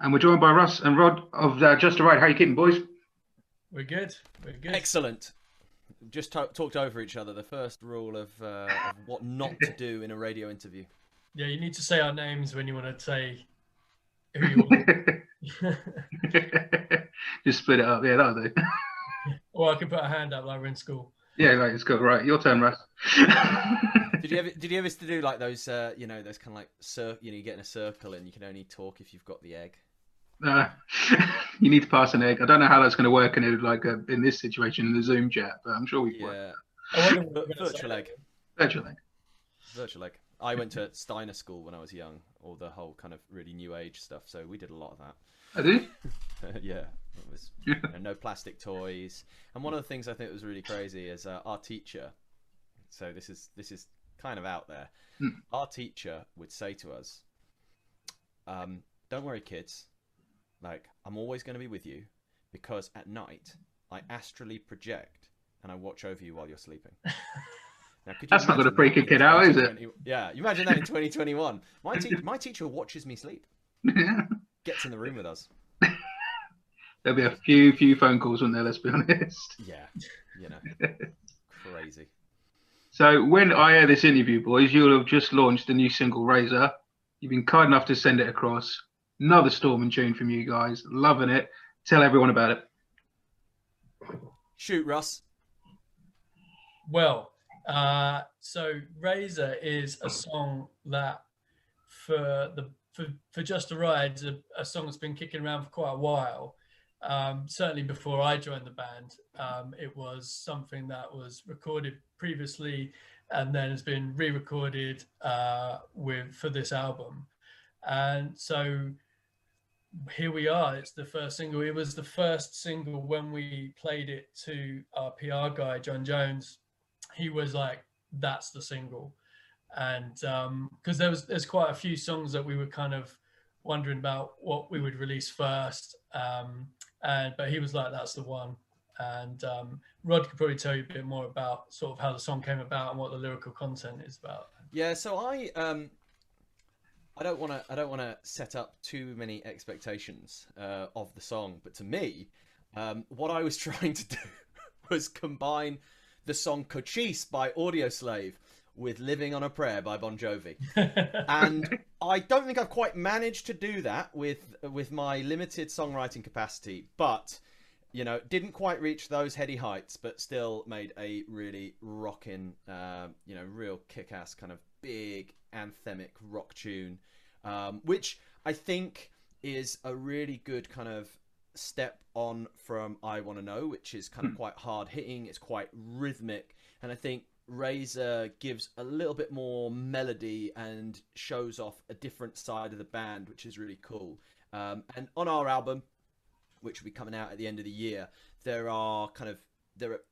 And we're joined by Russ and Rod of Just Right. How you keeping, boys? We're good. We're good. Excellent. Just talked over each other. The first rule of what not to do in a radio interview. Yeah, you need to say our names when you want to say who you are. Just split it up. Yeah, that'll do. Or I can put a hand up like we're in school. Yeah, right, it's good. Right, your turn, Russ. Did you ever do like those those kind of like you get in a circle and you can only talk if you've got the egg? You need to pass an egg. I don't know how that's going to work in this situation in the Zoom chat, but I'm sure we can work. Virtual egg. Virtual egg. Virtual egg. I went to Steiner school when I was young, all the whole kind of really new age stuff. So we did a lot of that. I do. Yeah, it was no plastic toys. And one of the things I think was really crazy is our teacher. So this is kind of out there. Our teacher would say to us, "Don't worry, kids. Like, I'm always going to be with you because at night I astrally project and I watch over you while you're sleeping." Now, that's not going to freak a kid out, is it? Yeah, you imagine that in 2021. My teacher watches me sleep. Yeah. Gets in the room with us. There'll be a few phone calls on there, let's be honest. Yeah, crazy. So when I air this interview, boys, you'll have just launched the new single, Razor. You've been kind enough to send it across. Another storming tune from you guys. Loving it. Tell everyone about it. Shoot, Russ. Well, so Razor is a song that for Just a Ride, a song that's been kicking around for quite a while. Certainly before I joined the band, it was something that was recorded previously and then has been re-recorded for this album. And so here we are. It's the first single. It was the first single when we played it to our PR guy, John Jones. He was like, "That's the single." And because there's quite a few songs that we were kind of wondering about what we would release first. But he was like, "That's the one." And Rod could probably tell you a bit more about sort of how the song came about and what the lyrical content is about. Yeah, so I don't want to set up too many expectations of the song, but to me, what I was trying to do was combine the song "Cochise" by Audioslave with "Living on a Prayer" by Bon Jovi, and I don't think I've quite managed to do that with my limited songwriting capacity, but didn't quite reach those heady heights, but still made a really rocking, real kick-ass kind of big anthemic rock tune, which I think is a really good kind of step on from "I Wanna Know," which is kind of quite hard hitting. It's quite rhythmic, and I think Razor gives a little bit more melody and shows off a different side of the band, which is really cool. And on our album, which will be coming out at the end of the year, there are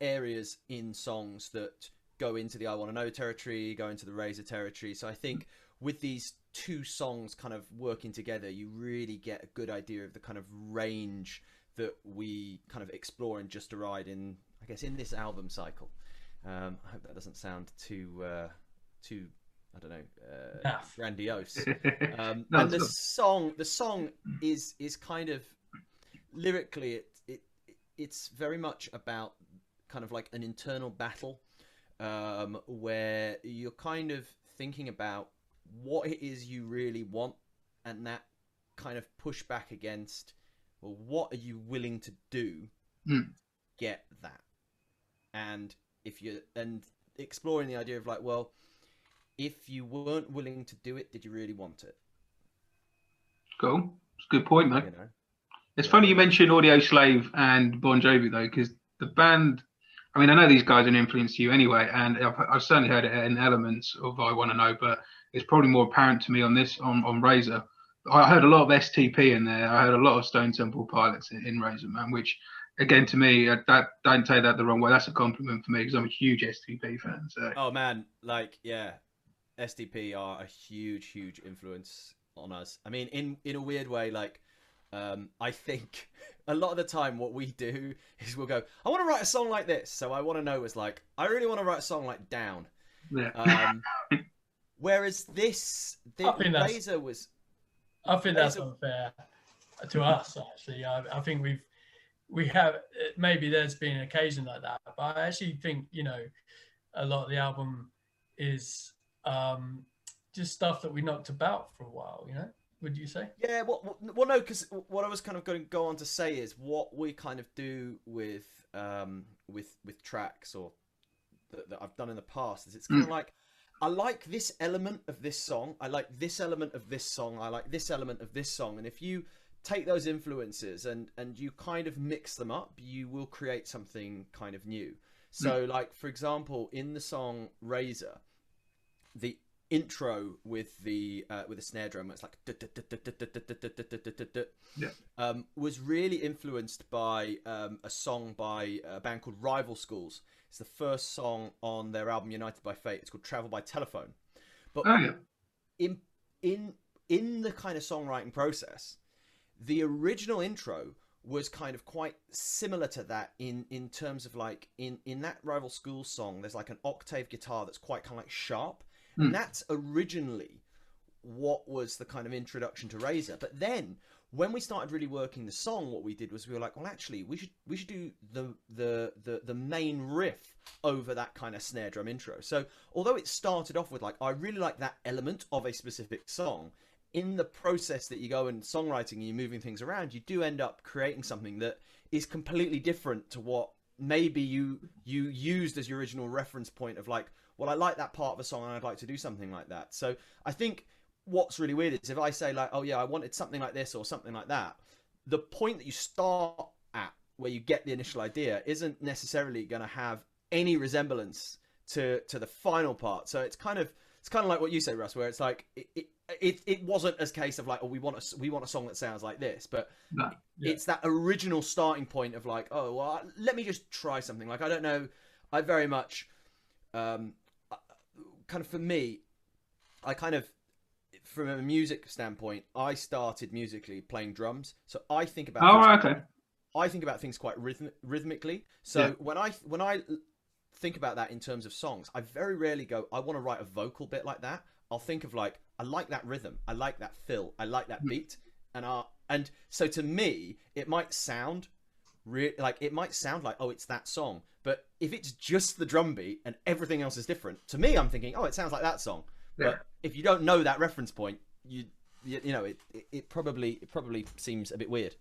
areas in songs that go into the "I Wanna Know" territory, go into the Razor territory. So I think with these two songs kind of working together, you really get a good idea of the kind of range that we kind of explore in Just a Ride in this album cycle. I hope that doesn't sound too I don't know, grandiose. And the song is kind of lyrically it's very much about kind of like an internal battle, where you're kind of thinking about what it is you really want, and that kind of push back against, well, what are you willing to do to get that? And exploring the idea of like, well, if you weren't willing to do it, did you really want it? Cool. It's a good point, though. It's funny you mentioned Audioslave and Bon Jovi, though, because the band, I mean, I know these guys are an influence to you anyway, and I've certainly heard it in elements of "I Wanna Know," but it's probably more apparent to me on Razor. I heard a lot of STP in there. I heard a lot of Stone Temple Pilots in Razor, man, which, again, to me, that don't take that the wrong way. That's a compliment for me because I'm a huge STP fan. So. Oh, man, STP are a huge influence on us. I mean, in a weird way, I think a lot of the time what we do is we'll go, "I want to write a song like this." So "I Want to Know" was like, I really want to write a song like "Down." Yeah. Whereas Razor was... I think that's unfair. to us. Actually, I think we have, maybe there's been an occasion like that, but I actually think, you know, a lot of the album is just stuff that we knocked about for a while, you know. Would you say? Yeah, well, no, because what I was kind of going to go on to say is what we kind of do with tracks or that I've done in the past is it's kind of like, I like this element of this song, I like this element of this song, I like this element of this song, and if you take those influences and you kind of mix them up, you will create something kind of new. So like, for example, in the song Razor, the intro with the snare drum, it's like was really influenced by a song by a band called Rival Schools. It's the first song on their album United by Fate. It's called Travel by Telephone. But in the kind of songwriting process, the original intro was kind of quite similar to that in terms of like in that Rival Schools song, there's like an octave guitar that's quite kind of like sharp. And that's originally what was the kind of introduction to Razor. But then when we started really working the song, what we did was we were like, well, actually, we should do the main riff over that kind of snare drum intro. So although it started off with like, I really like that element of a specific song, in the process that you go in songwriting and you're moving things around, you do end up creating something that is completely different to what maybe you used as your original reference point of like, well, I like that part of a song and I'd like to do something like that. So I think what's really weird is if I say like, oh yeah, I wanted something like this or something like that, the point that you start at where you get the initial idea isn't necessarily going to have any resemblance to the final part. So it's kind of like what you say, Russ, where it's like it wasn't as case of like, oh, we want a song that sounds like this, but it's that original starting point of like, oh well, let me just try something. Like, I don't know, I very much kind of, for me, I kind of, from a music standpoint, I started musically playing drums, so I think about I think about things quite rhythmically. So when I think about that in terms of songs, I very rarely go, I want to write a vocal bit like that. I'll think of like, I like that rhythm, I like that fill, I like that beat, and so to me, it might sound like oh, it's that song. But if it's just the drum beat and everything else is different, to me, I'm thinking, oh, it sounds like that song. But if you don't know that reference point, you know, it probably seems a bit weird.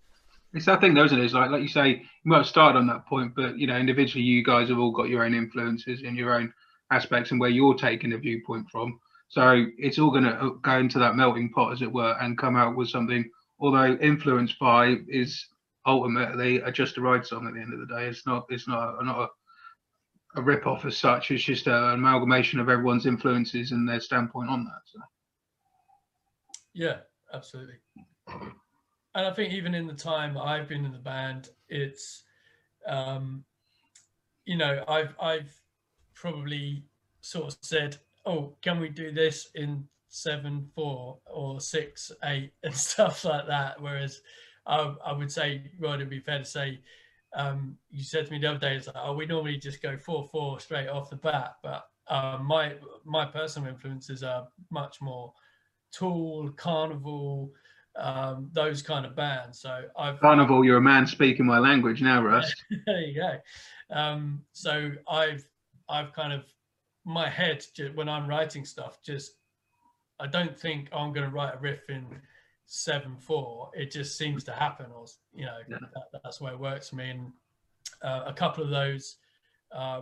It's that thing, though, isn't it? It's like you say, you might have started on that point, but you know, individually, you guys have all got your own influences and your own aspects and where you're taking a viewpoint from. So it's all going to go into that melting pot, as it were, and come out with something. Although influenced by is ultimately a Just a Ride song at the end of the day. It's not a rip-off as such. It's just an amalgamation of everyone's influences and their standpoint on that. So. Yeah, absolutely. And I think even in the time I've been in the band, it's, you know, I've probably sort of said, oh, can we do this in 7/4 or 6/8 and stuff like that? Whereas I would say, Rod, it'd be fair to say, you said to me the other day, it's like, oh, we normally just go 4/4 straight off the bat. But my personal influences are much more Tool, Carnival, those kind of bands. So Carnival, you're a man speaking my language now, Russ. There you go. So I've kind of, my head, when I'm writing stuff, just, I don't think I'm going to write a riff in 7/4. It just seems to happen, or you know, that's the way it works for me. And a couple of those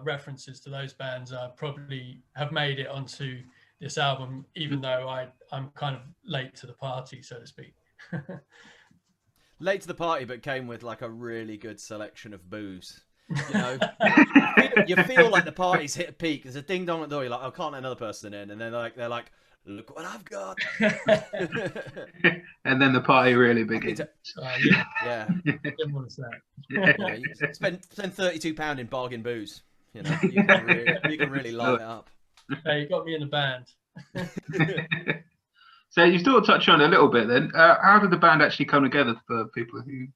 references to those bands probably have made it onto this album, even though I'm kind of late to the party, so to speak. Late to the party, but came with like a really good selection of booze. You know, you feel like the party's hit a peak. There's a ding dong at the door. You're like, oh, can't let another person in, and then they're like, look what I've got. And then the party really begins. Yeah. Didn't want to say. Yeah, you spend £32 in bargain booze. You know, you can really light it up. Hey, you got me in the band. So you still touch on it a little bit then. How did the band actually come together for people who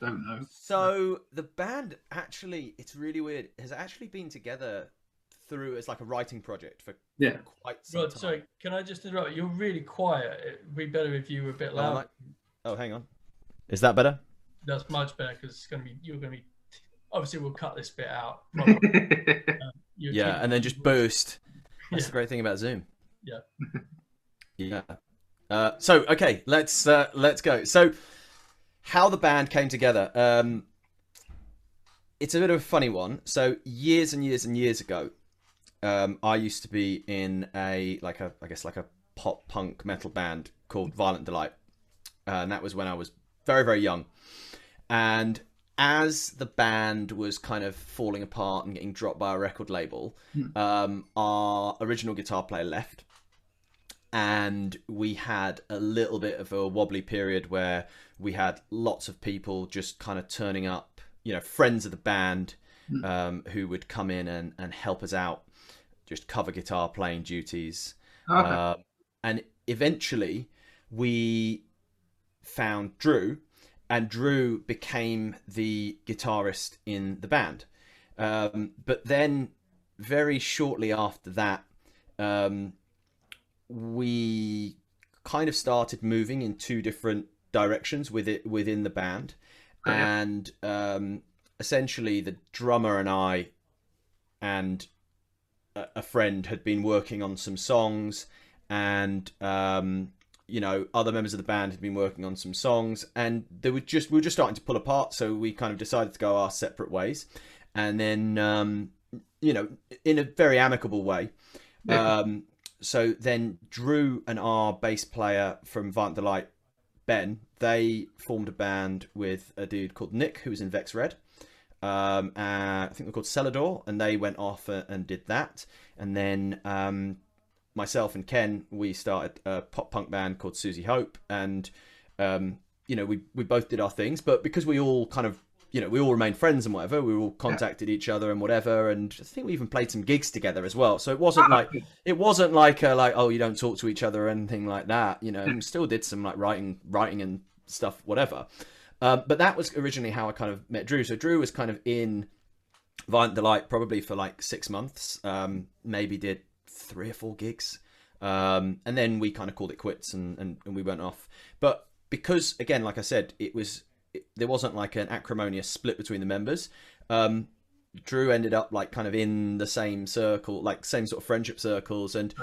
don't know? So the band actually, it's really weird, has actually been together through as like a writing project for quite some time. Sorry, can I just interrupt? You're really quiet. It'd be better if you were a bit louder. Oh, hang on. Is that better? That's much better because it's going to be, you're going to be, obviously we'll cut this bit out. Probably. Yeah, and then just boost. That's the great thing about Zoom. Yeah. Yeah. So okay, let's go. So how the band came together. It's a bit of a funny one. So years and years and years ago, I used to be in a pop punk metal band called Violent Delight, and that was when I was very, very young. And as the band was kind of falling apart and getting dropped by a record label, our original guitar player left, and we had a little bit of a wobbly period where we had lots of people just kind of turning up, you know, friends of the band, who would come in and help us out, just cover guitar playing duties. Okay. And eventually we found Drew, and Drew became the guitarist in the band. But then very shortly after that, we kind of started moving in two different directions within the band. And essentially the drummer and I and a friend had been working on some songs, and you know, other members of the band had been working on some songs, and we were just starting to pull apart, so we kind of decided to go our separate ways. And then you know, in a very amicable way, so then Drew and our bass player from Violent Delight, Ben, they formed a band with a dude called Nick, who was in Vex Red. I think they're called Celador, and they went off and did that. And then myself and Ken, we started a pop punk band called Susie Hope, and you know, we both did our things, but because we all kind of, you know, we all remained friends and whatever, we all contacted each other and whatever, and I think we even played some gigs together as well. So it wasn't like oh, you don't talk to each other or anything like that, you know. We still did some like writing and stuff, whatever. But that was originally how I kind of met Drew. So Drew was kind of in Violent Delight probably for like 6 months, maybe did 3 or 4 gigs, and then we kind of called it quits and we went off. But because, again, like I said, there wasn't like an acrimonious split between the members. Drew ended up like kind of in the same circle, like same sort of friendship circles, and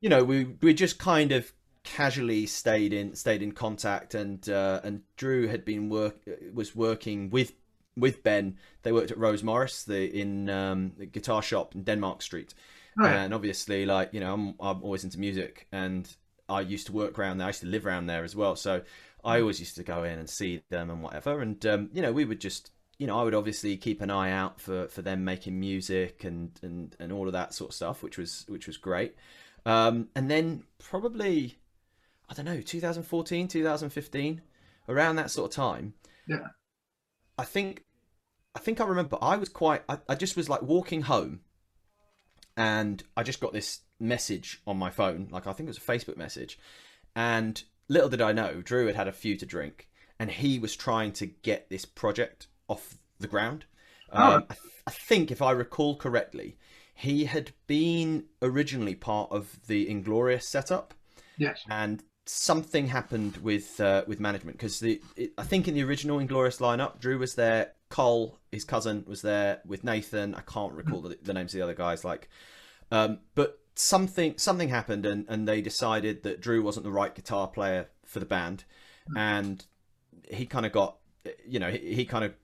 you know, we just kind of casually stayed in contact, and Drew had been was working with Ben. They worked at Rose Morris, the guitar shop in Denmark Street. And obviously, like, you know, I'm always into music, and I used to work around there. I used to live around there as well, so I always used to go in and see them and whatever. And you know, we would just, you know, I would obviously keep an eye out for them making music and all of that sort of stuff, which was great. And then probably, I don't know, 2014, 2015, around that sort of time. Yeah. I think I remember I just was like walking home, and I just got this message on my phone, like I think it was a Facebook message, and little did I know, Drew had a few to drink, and he was trying to get this project off the ground. I think, if I recall correctly, he had been originally part of the Inglorious setup. Yes. And something happened with management, because I think in the original Inglorious lineup, Drew was there, Cole, his cousin, was there with Nathan. I can't recall the names of the other guys, like, but something happened, and they decided that Drew wasn't the right guitar player for the band, and he kind of got, you know, he kind of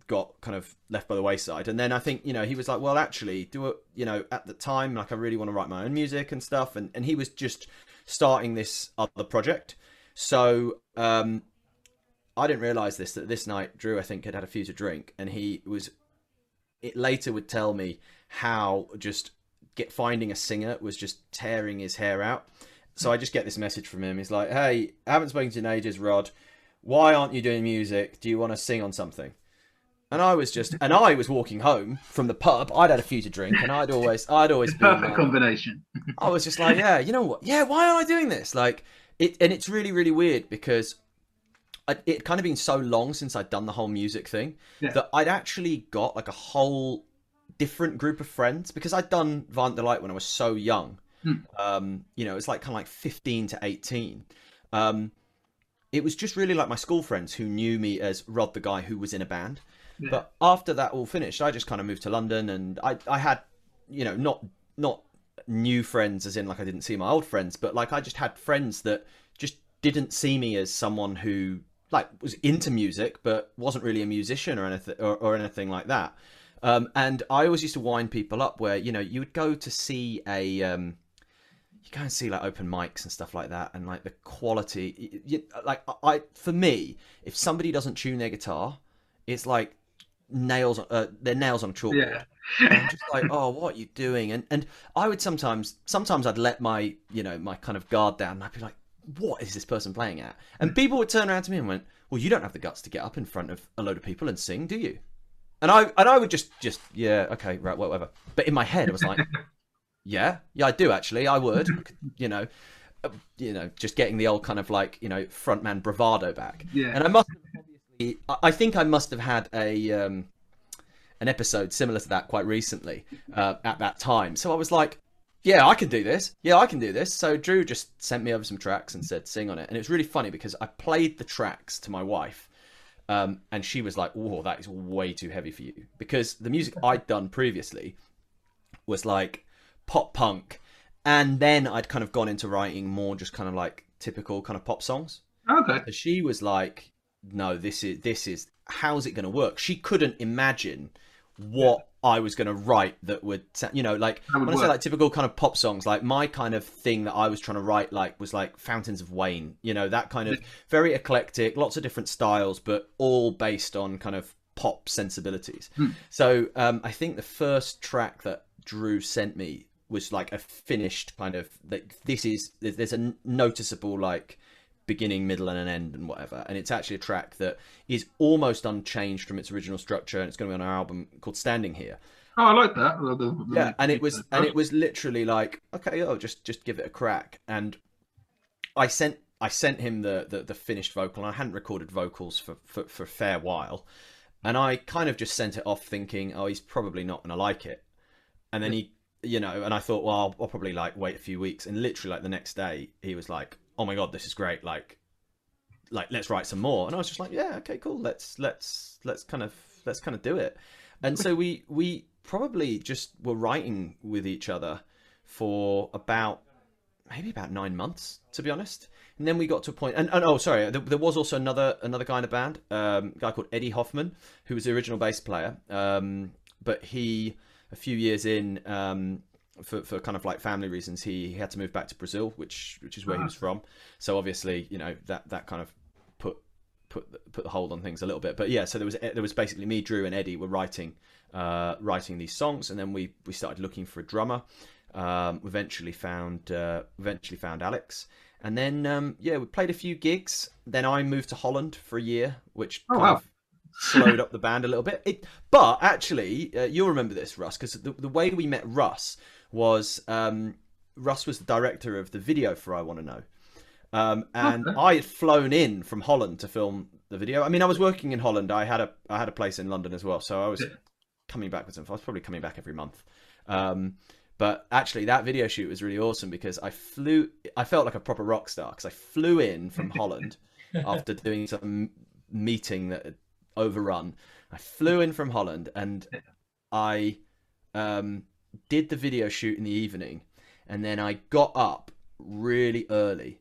got kind of left by the wayside. And then I think, you know, he was like, well, actually, you know, at the time, like, I really want to write my own music and stuff, and he was just starting this other project. So I didn't realize that this night Drew, I think, had a few to drink, and it later would tell me how just finding a singer was just tearing his hair out. So I just get this message from him. He's like, hey, I haven't spoken to you in ages, Rod. Why aren't you doing music? Do you want to sing on something? And I was walking home from the pub. I'd had a few to drink, and I'd always been perfect combination. I was just like, yeah, you know what? Yeah, why aren't I doing this? Like, and it's really, really weird, because it kind of been so long since I'd done the whole music thing that I'd actually got like a whole different group of friends, because I'd done Violent Delight when I was so young. You know, it's like kind of like 15 to 18. it was just really like my school friends who knew me as Rod, the guy who was in a band. Yeah. But after that all finished, I just kind of moved to London, and I had, you know, not new friends as in like I didn't see my old friends, but like I just had friends that just didn't see me as someone who like was into music but wasn't really a musician or anything or anything like that. And I always used to wind people up where, you know, you would go to see you go and see like open mics and stuff like that, and like the quality, for me, if somebody doesn't tune their guitar, it's like nails on a chalkboard. Yeah. And I'm just like, oh, what are you doing? And I would sometimes I'd let my, you know, my kind of guard down, and I'd be like, what is this person playing at? And people would turn around to me and went, well, you don't have the guts to get up in front of a load of people and sing, do you? And I would just yeah, okay, right, whatever. But in my head I was like, yeah, I do actually, I would, you know, just getting the old kind of like, you know, frontman bravado back. Yeah. And I must have obviously, I think I must have had an episode similar to that quite recently at that time. So I was like, yeah, I can do this. Yeah, I can do this. So Drew just sent me over some tracks and said, sing on it. And it was really funny because I played the tracks to my wife, and she was like, oh, that is way too heavy for you. Because the music I'd done previously was like pop punk. And then I'd kind of gone into writing more just kind of like typical kind of pop songs. Okay. So she was like, no, this is, how's it going to work? She couldn't imagine what I was going to write that would, you know, like when I say like typical kind of pop songs, like my kind of thing that I was trying to write like was like Fountains of Wayne, you know, that kind of very eclectic, lots of different styles, but all based on kind of pop sensibilities. So I think the first track that Drew sent me was like a finished kind of, like, there's a noticeable like beginning, middle, and an end and whatever, and it's actually a track that is almost unchanged from its original structure, and it's going to be on our album called Standing Here. Oh, I like that. Yeah, and it was literally like, okay, just give it a crack. And I sent him the finished vocal, and I hadn't recorded vocals for a fair while, and I kind of just sent it off thinking, oh, he's probably not going to like it. And then he, you know, and I thought, well, I'll probably like wait a few weeks, and literally like the next day he was like, oh my god, this is great, like let's write some more. And I was just like, yeah, okay, cool, let's kind of do it. And so we probably just were writing with each other for maybe about 9 months, to be honest. And then we got to a point, and oh, sorry, there was also another guy in the band, a guy called Eddie Hoffman, who was the original bass player, but he, a few years in, for kind of like family reasons, he had to move back to Brazil, which is where he was from. So obviously, you know, that kind of put the hold on things a little bit. But yeah, so there was basically me, Drew, and Eddie were writing these songs, and then we started looking for a drummer. Eventually found Alex, and then we played a few gigs. Then I moved to Holland for a year, which kind of slowed up the band a little bit. But actually, you'll remember this, Russ, because the way we met Russ was Russ was the director of the video for I Want to Know. And I had flown in from Holland to film the video. I mean, I was working in Holland. I had a place in London as well, so I was coming back with them. I was probably coming back every month. But actually, that video shoot was really awesome because I felt like a proper rock star because I flew in from Holland after doing some meeting that had overrun. I flew in from Holland and I did the video shoot in the evening, and then I got up really early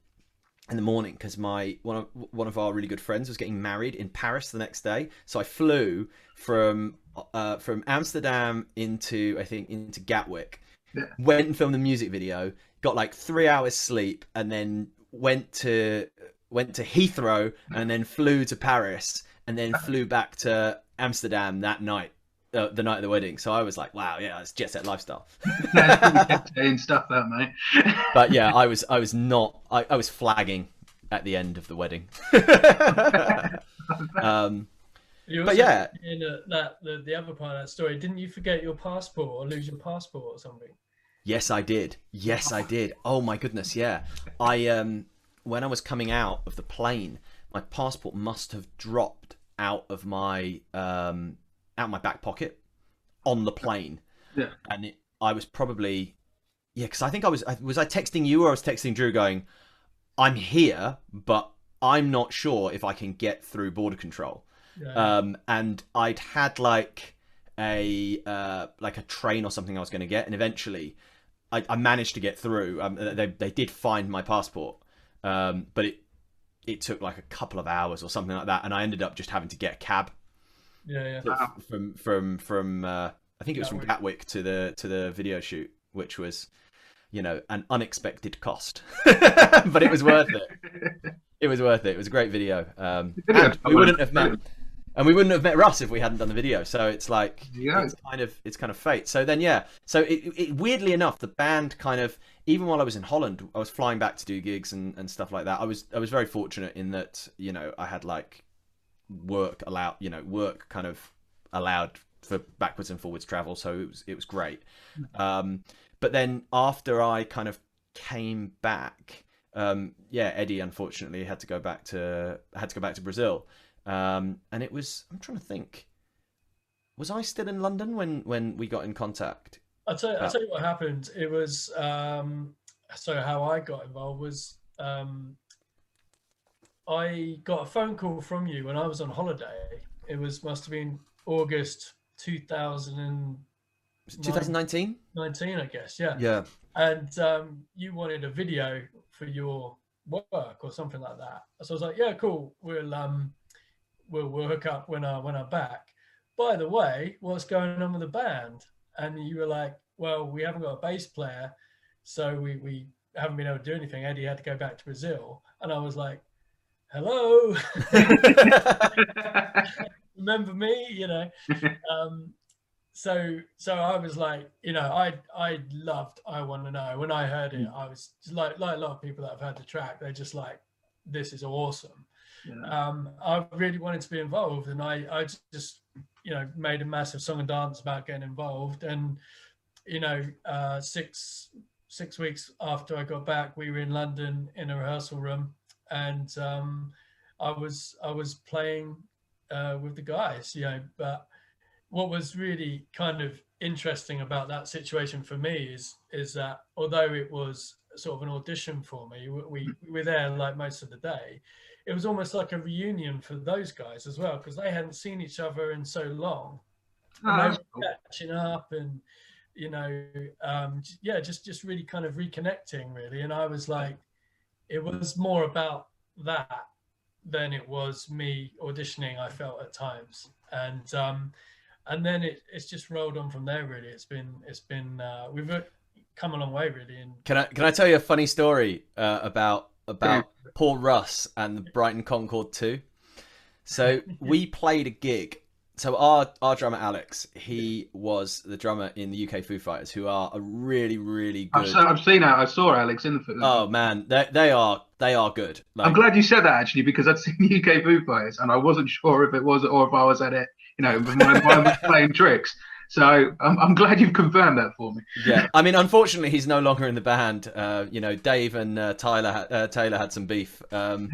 in the morning because one of our really good friends was getting married in Paris the next day. So I flew from Amsterdam into Gatwick, went and filmed the music video, got like 3 hours sleep, and then went to Heathrow, and then flew to Paris, and then flew back to Amsterdam that night. The night of the wedding. So I was like, wow, yeah, it's jet set lifestyle. And stuff that, mate. But yeah, I was flagging at the end of the wedding. But yeah, in the other part of that story, didn't you forget your passport or lose your passport or something? Yes, I did. Oh my goodness, yeah. When I was coming out of the plane, my passport must have dropped out of my back pocket on the plane. Yeah. And I was probably, because I think was I texting you or I was texting Drew going, I'm here, but I'm not sure if I can get through border control. And I'd had like a train or something I was going to get, and eventually I managed to get through. They did find my passport, but it took like a couple of hours or something like that, and I ended up just having to get a cab. From I think it was from Gatwick to the video shoot, which was, you know, an unexpected cost, but it was worth it. It was worth it. It was a great video. And we wouldn't have met Russ if we hadn't done the video. So it's like, it's kind of fate. So then, so it weirdly enough, the band kind of, even while I was in Holland, I was flying back to do gigs and stuff like that. I was very fortunate in that, you know, I had like work kind of allowed for backwards and forwards travel. So it was great. But then after I kind of came back, Eddie unfortunately had to go back to Brazil. And it was, I'm trying to think, was I still in London when we got in contact? I'll tell you what happened. It was, so how I got involved was, I got a phone call from you when I was on holiday. It must have been August 2019, I guess. Yeah. Yeah. And you wanted a video for your work or something like that. So I was like, yeah, cool. We'll hook up when I'm back. By the way, what's going on with the band? And you were like, well, we haven't got a bass player, so we haven't been able to do anything. Eddie had to go back to Brazil. And I was like, hello. Remember me, you know? So I was like, you know, I loved I Want to Know. When I heard it, I was like a lot of people that have heard the track, they're just like, this is awesome. Yeah. I really wanted to be involved, and I just, you know, made a massive song and dance about getting involved. And, you know, 6 weeks after I got back, we were in London in a rehearsal room, and I was playing with the guys, you know. But what was really kind of interesting about that situation for me is that although it was sort of an audition for me, we were there like most of the day. It was almost like a reunion for those guys as well, because they hadn't seen each other in so long. And they were catching up, and, you know, just really kind of reconnecting, really. And I was like, it was more about that than it was me auditioning, I felt at times. And then it's just rolled on from there, really. It's been we've come a long way, really. And can I tell you a funny story about poor Russ and the Brighton Concord 2? So we played a gig. So our drummer Alex, he was the drummer in the UK Foo Fighters, who are a really, really good. I've seen that. I saw Alex in the Foo. Oh man, they are good. Like, I'm glad you said that, actually, because I'd seen the UK Foo Fighters and I wasn't sure if it was or if I was at it, you know, my mind was playing tricks. So I'm glad you've confirmed that for me. Yeah, I mean, unfortunately, he's no longer in the band. You know, Dave and Taylor had some beef, but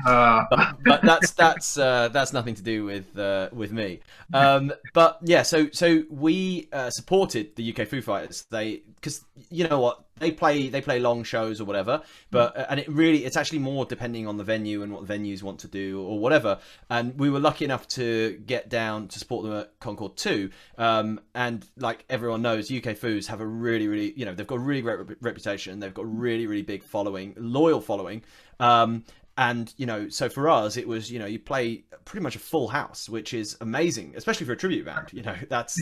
that's nothing to do with me. But yeah, so we supported the UK Foo Fighters. Because you know what, they play long shows or whatever, but and it's actually more depending on the venue and what the venues want to do or whatever. And we were lucky enough to get down to support them at Concord 2. And like everyone knows, UK Foos have a really, really, you know, they've got a really great reputation. They've got a really, really big following, loyal following. And, you know, so for us, it was, you know, you play pretty much a full house, which is amazing, especially for a tribute band. You know, that's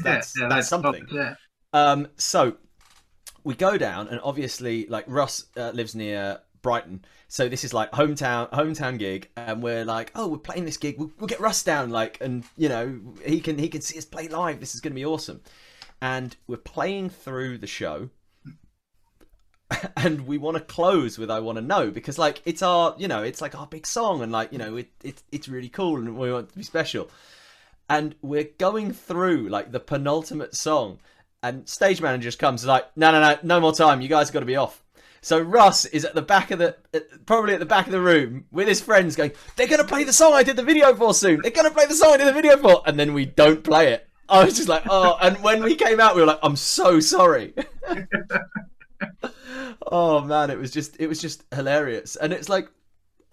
something. Yeah. So we go down, and obviously, like, Russ lives near Brighton, so this is like hometown gig, and we're like, oh, we're playing this gig, we'll get Russ down, like, and you know, he can see us play live. This is going to be awesome. And we're playing through the show, and we want to close with I Want to Know, because like it's our, you know, it's like our big song, and like, you know, it's really cool, and we want to be special. And we're going through like the penultimate song, and stage manager just comes like, no more time, you guys have got to be off. So Russ is at the back of probably at the back of the room with his friends going, they're going to play the song I did the video for soon. They're going to play the song I did the video for. And then we don't play it. I was just like, oh, and when we came out, we were like, I'm so sorry. Oh man, it was just hilarious. And it's like,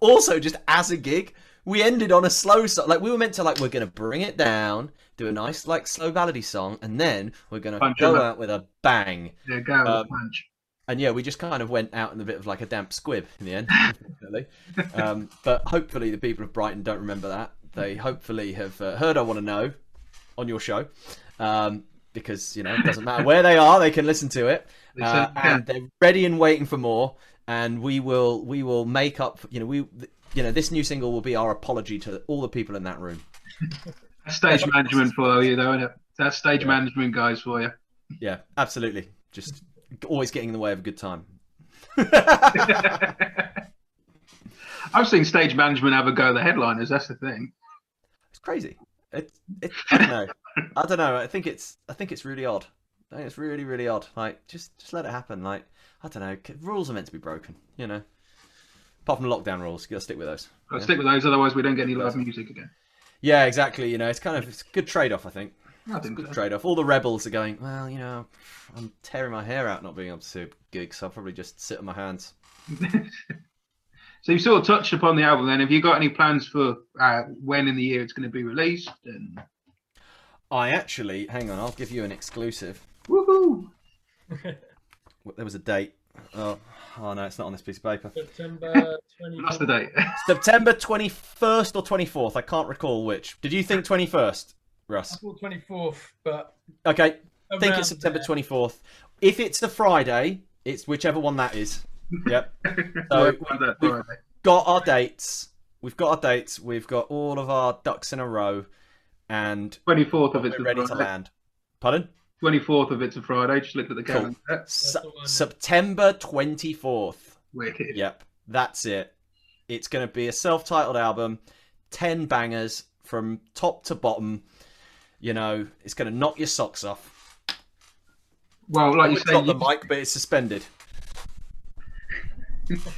also just as a gig, we ended on a slow song. Like we were meant to we're gonna bring it down, do a nice slow ballady song, and then we're gonna go out with a bang. Yeah, go with a punch. And yeah, we just kind of went out in a bit of a damp squib in the end, unfortunately. But hopefully the people of Brighton don't remember that. They hopefully have heard I Want to Know on your show, because it doesn't matter where they are, they can listen to it, and they're ready and waiting for more. And we will make up. This new single will be our apology to all the people in that room. That's stage management for you, though, isn't it? That's stage management guys for you. Yeah, absolutely. Just always getting in the way of a good time. I've seen stage management have a go at the headliners. That's the thing. It's crazy. I don't know. I think it's really odd. I think it's really, really odd. Just let it happen. I don't know. Rules are meant to be broken. Apart from lockdown rules, you got to stick with those. Got to stick with those, otherwise we don't get any live music again. Yeah, exactly. It's a good trade-off, I think. I think good trade-off. All the rebels are going, well, I'm tearing my hair out not being able to do gigs, so I'll probably just sit on my hands. So you've sort of touched upon the album then. Have you got any plans for when in the year it's going to be released? I actually, hang on, I'll give you an exclusive. Woohoo! There was a date. Oh no, it's not on this piece of paper. September 24th. That's the date. September 21st or 24th. I can't recall which. Did you think 21st, Russ? I thought 24th, but... Okay, I think it's September 24th. If it's a Friday, it's whichever one that is. Yep. So we've got our dates. We've got all of our ducks in a row. And 24th of it's ready to land. Pardon? 24th of it's a Friday. Just looked at the calendar. Cool. September 24th. Wicked. Yep, that's it. It's going to be a self-titled album, 10 bangers from top to bottom. It's going to knock your socks off. Well, like you say, got the mic, but it's suspended.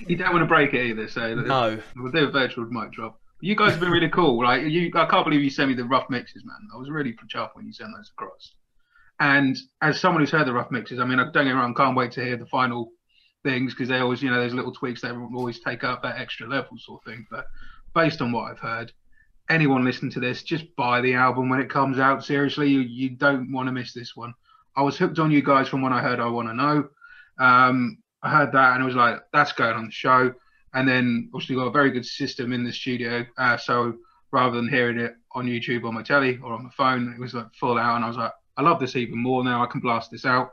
You don't want to break it either, so no. We'll do a virtual mic drop. You guys have been really cool. I can't believe you sent me the rough mixes, man. I was really chuffed when you sent those across. And as someone who's heard the rough mixes, I mean, don't get me wrong, can't wait to hear the final things, because they always, those little tweaks that always take up that extra level sort of thing. But based on what I've heard, anyone listening to this, just buy the album when it comes out. Seriously, you don't want to miss this one. I was hooked on you guys from when I heard I Want to Know. I heard that and I was like, that's going on the show. And then obviously got a very good system in the studio. So rather than hearing it on YouTube on my telly or on my phone, it was full out. And I was like, I love this even more now. I can blast this out.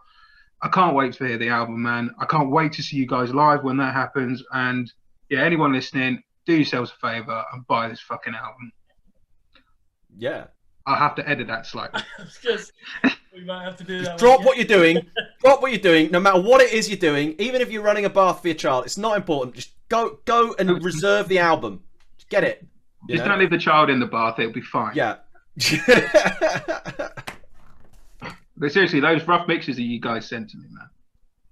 I can't wait to hear the album, man. I can't wait to see you guys live when that happens. And yeah, anyone listening, do yourselves a favor and buy this fucking album. Yeah. I'll have to edit that slightly. We might have to do that. Drop what you're doing. Drop what you're doing. No matter what it is you're doing, even if you're running a bath for your child, it's not important. Just go and reserve the album. Just get it. Just don't leave the child in the bath. It'll be fine. Yeah. But seriously, those rough mixes that you guys sent to me, man.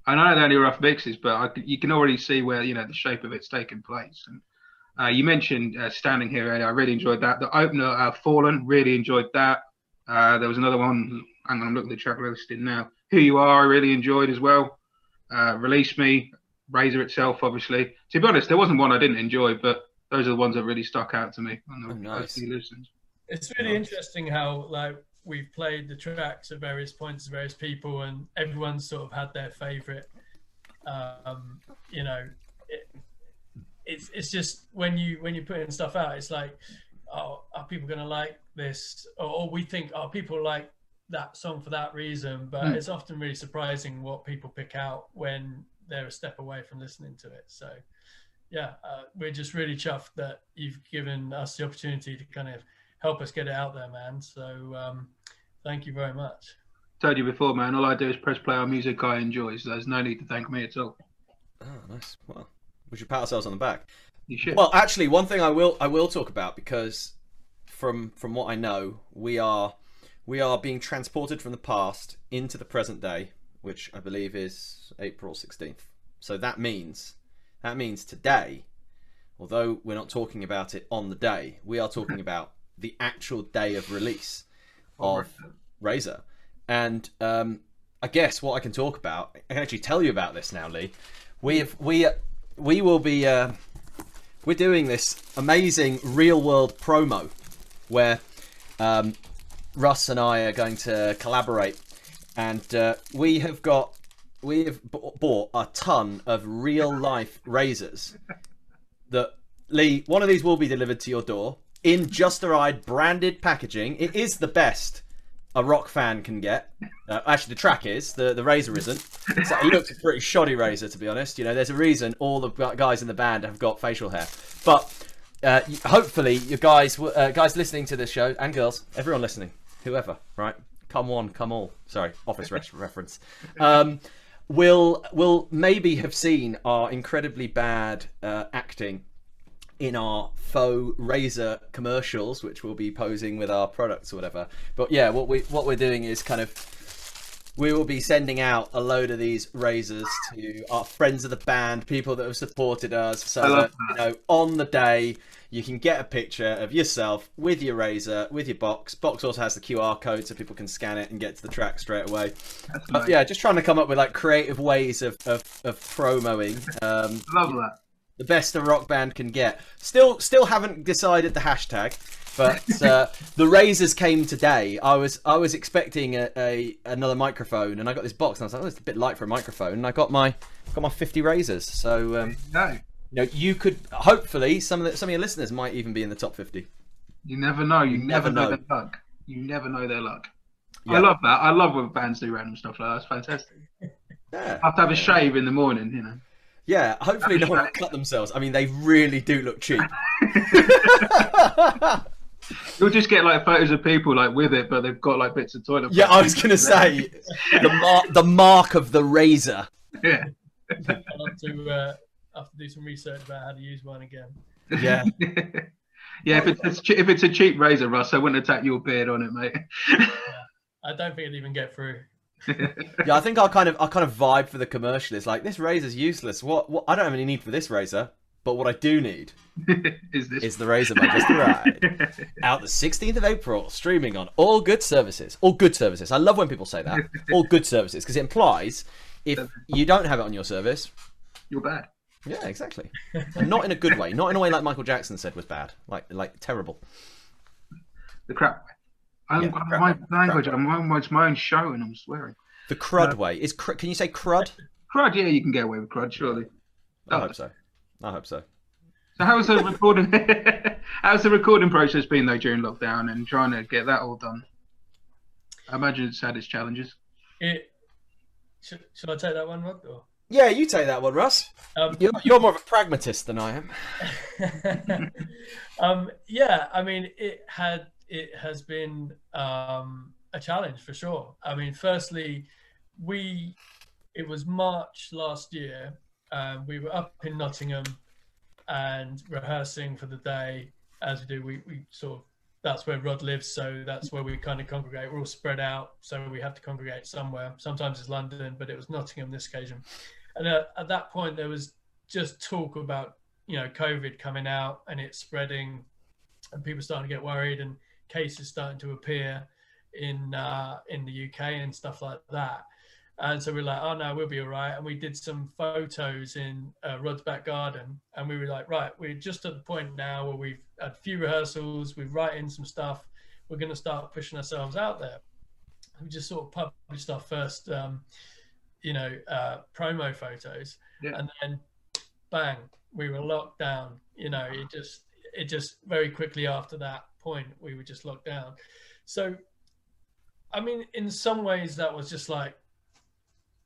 I know they're only rough mixes, but you can already see where the shape of it's taking place. And you mentioned Standing Here earlier. I really enjoyed that. The opener, Fallen, really enjoyed that. There was another one. I'm going to look at the track listed now. Who You Are, I really enjoyed as well. Release Me, Razor itself, obviously. To be honest, there wasn't one I didn't enjoy, but those are the ones that really stuck out to me. Nice. It's really interesting how we've played the tracks at various points to various people, and everyone's sort of had their favorite. It's just when you put in stuff out, it's like, oh, are people going to like this? Or we think, oh, people like that song for that reason. But it's often really surprising what people pick out when they're a step away from listening to it. So yeah, we're just really chuffed that you've given us the opportunity to kind of help us get it out there, man. So thank you very much. Told you before, man, all I do is press play on music I enjoy, so there's no need to thank me at all. Oh, nice. Well, we should pat ourselves on the back. You should. Well, actually, one thing I will talk about, because from what I know, we are being transported from the past into the present day, which I believe is April 16th. So that means today, although we're not talking about it on the day, we are talking about the actual day of release of Razor. And I guess what I can talk about, I can actually tell you about this now, Lee. We will be we're doing this amazing real world promo where Russ and I are going to collaborate, and we have bought a ton of real life razors that, Lee, one of these will be delivered to your door in Just a Ride branded packaging. It is the best a rock fan can get. Actually, the track is, the razor isn't. So it looks a pretty shoddy razor, to be honest. You know, there's a reason all the guys in the band have got facial hair. But hopefully, you guys listening to this show, and girls, everyone listening, whoever, right? Come one, come all. Sorry, Office reference. Will maybe have seen our incredibly bad acting in our faux razor commercials, which we'll be posing with our products or whatever. But yeah, what we're doing is kind of, we will be sending out a load of these razors to our friends of the band, people that have supported us, so that, you know, on the day you can get a picture of yourself with your razor, with your box. Box also has the QR code so people can scan it and get to the track straight away. But yeah, just trying to come up with like creative ways of promoing. Love that. The best a rock band can get. Still haven't decided the hashtag, but the razors came today. I was expecting another microphone, and I got this box, and I was like, oh, it's a bit light for a microphone. And I got my 50 razors. So you know, you could hopefully some of your listeners might even be in the top 50. You never know. You never know their luck. You never know their luck. Yeah. I love that. I love when bands do random stuff like that. It's fantastic. Yeah. I have to have a shave in the morning, you know. Yeah, hopefully no one will cut themselves. I mean, they really do look cheap. You'll just get like photos of people like with it, but they've got like bits of toilet paper. Yeah, I was gonna say the mark of the razor. Yeah. I'll have to do some research about how to use one again. Yeah. Yeah, if it's a cheap razor, Russ, I wouldn't attack your beard on it, mate. Yeah, I don't think it'd even get through. Yeah, I think I'll kind of vibe for the commercial. It's like, this razor's useless. What I don't have any need for this razor, but what I do need is the razor by Just a Ride. Out the 16th of April, streaming on all good services. All good services. I love when people say that. All good services, because it implies if you don't have it on your service, you're bad. Yeah, exactly. And not in a good way. Not in a way like Michael Jackson said was bad. Like terrible. The crap way. My language. It's my own show, and I'm swearing. The crud way is. Can you say crud? Crud. Yeah, you can get away with crud, surely. I hope so. So how's the recording? How's the recording process been though during lockdown and trying to get that all done? I imagine it's had its challenges. Should I take that one, Rod? Or? Yeah, you take that one, Russ. You're more of a pragmatist than I am. Yeah, I mean, it has been a challenge for sure. I mean, firstly, it was March last year. We were up in Nottingham and rehearsing for the day, as we do. We sort of, that's where Rod lives, so that's where we kind of congregate. We're all spread out, so we have to congregate somewhere. Sometimes it's London, but it was Nottingham this occasion. And at that point, there was just talk about, you know, COVID coming out and it spreading, and people starting to get worried, and cases starting to appear in the UK and stuff like that. And so we're like, oh no, we'll be all right. And we did some photos in Rod's back garden, and we were like, right, we're just at the point now where we've had a few rehearsals, we've written some stuff, we're going to start pushing ourselves out there. We just sort of published our first promo photos, and then bang, we were locked down. You know, it just very quickly after that point, we were just locked down. So, I mean, in some ways that was just like,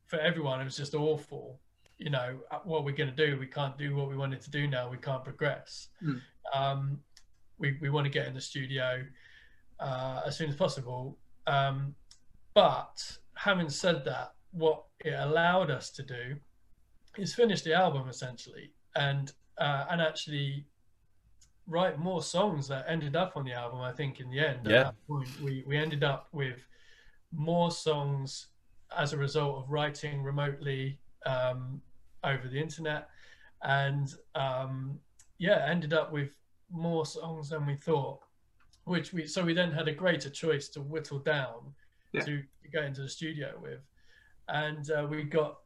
for everyone, it was just awful. You know, what we're going to do, we can't do what we wanted to do now. We can't progress. We want to get in the studio as soon as possible. But having said that, what it allowed us to do is finish the album essentially, and actually write more songs that ended up on the album. I think in the end, at that point, we ended up with more songs as a result of writing remotely over the internet, and ended up with more songs than we thought, so we then had a greater choice to whittle down to go into the studio with. And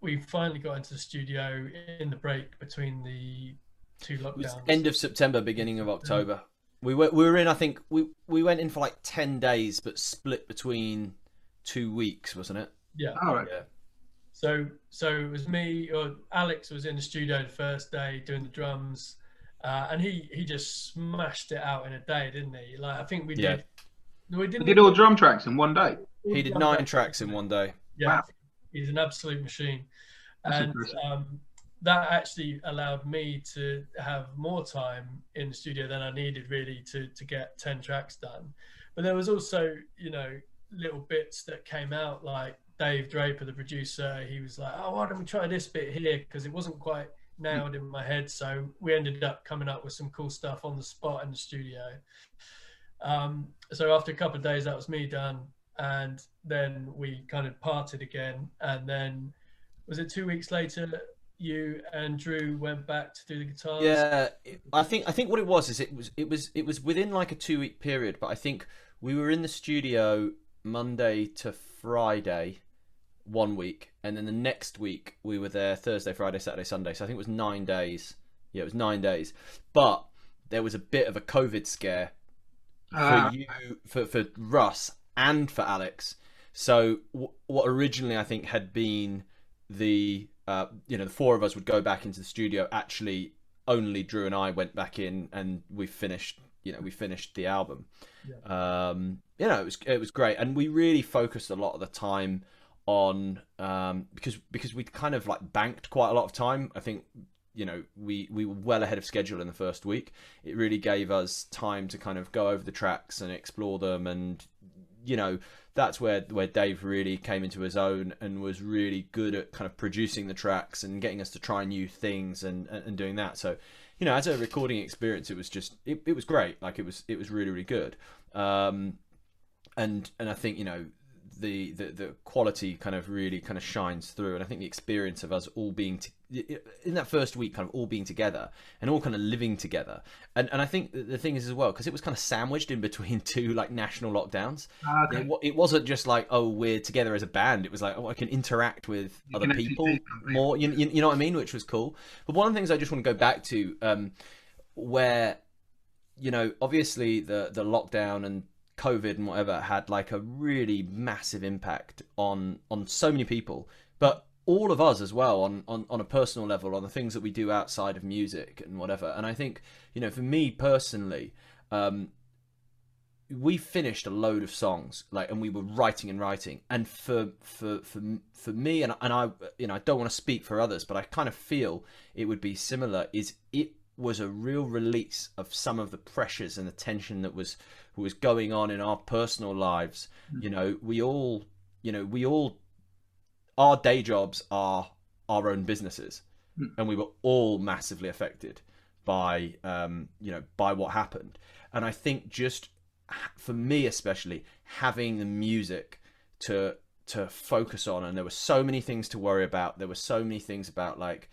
we finally got into the studio in the break between the 2 It was lockdowns. end of September, beginning of October. We were in, I think we went in for like 10 days, but split between 2 weeks, wasn't it? Yeah. All right. Yeah. So it was me, or Alex was in the studio the first day doing the drums, and he just smashed it out in a day, didn't he? Like, I think we did. We did all drum tracks in one day. He did 9 tracks in one day. Yeah, Wow. he's an absolute machine. That's And impressive. that actually allowed me to have more time in the studio than I needed, really, to get 10 tracks done. But there was also, little bits that came out, like Dave Draper, the producer, he was like, oh, why don't we try this bit here? Because it wasn't quite nailed in my head. So we ended up coming up with some cool stuff on the spot in the studio. So after a couple of days, that was me done. And then we kind of parted again. And then, was it 2 weeks later, you and Drew went back to do the guitars? Yeah, I think what it was is it was within like a 2-week period, but I think we were in the studio Monday to Friday 1 week, and then the next week we were there Thursday, Friday, Saturday, Sunday. So I think it was 9 days. Yeah, it was 9 days. But there was a bit of a COVID scare for for Russ and for Alex. So what originally I think had been the the 4 of us would go back into the studio. Actually, only Drew and I went back in, and we finished the album. Yeah. It was great, and we really focused a lot of the time on because we kind of like banked quite a lot of time. I think we were well ahead of schedule in the first week. It really gave us time to kind of go over the tracks and explore them, and that's where Dave really came into his own and was really good at kind of producing the tracks and getting us to try new things and doing that. So, as a recording experience, it was just it was great. Like it was really, really good. And I think the quality kind of really kind of shines through, and I think the experience of us all being in that first week, kind of all being together and all kind of living together, and I think the thing is as well, because it was kind of sandwiched in between 2 like national lockdowns. Okay. It wasn't just like, oh, we're together as a band. It was like, oh, I can interact with other people more. You know what I mean? Which was cool. But one of the things I just want to go back to, where obviously the lockdown and COVID and whatever had like a really massive impact on so many people, but all of us as well on a personal level, on the things that we do outside of music and whatever. And I think for me personally, we finished a load of songs, and we were writing, and for me, and I I don't want to speak for others, but I kind of feel it would be similar. It was a real release of some of the pressures and the tension that was going on in our personal lives. We all our day jobs are our own businesses, and we were all massively affected by by what happened. And I think just for me especially, having the music to focus on, and there were so many things to worry about. There were so many things about like,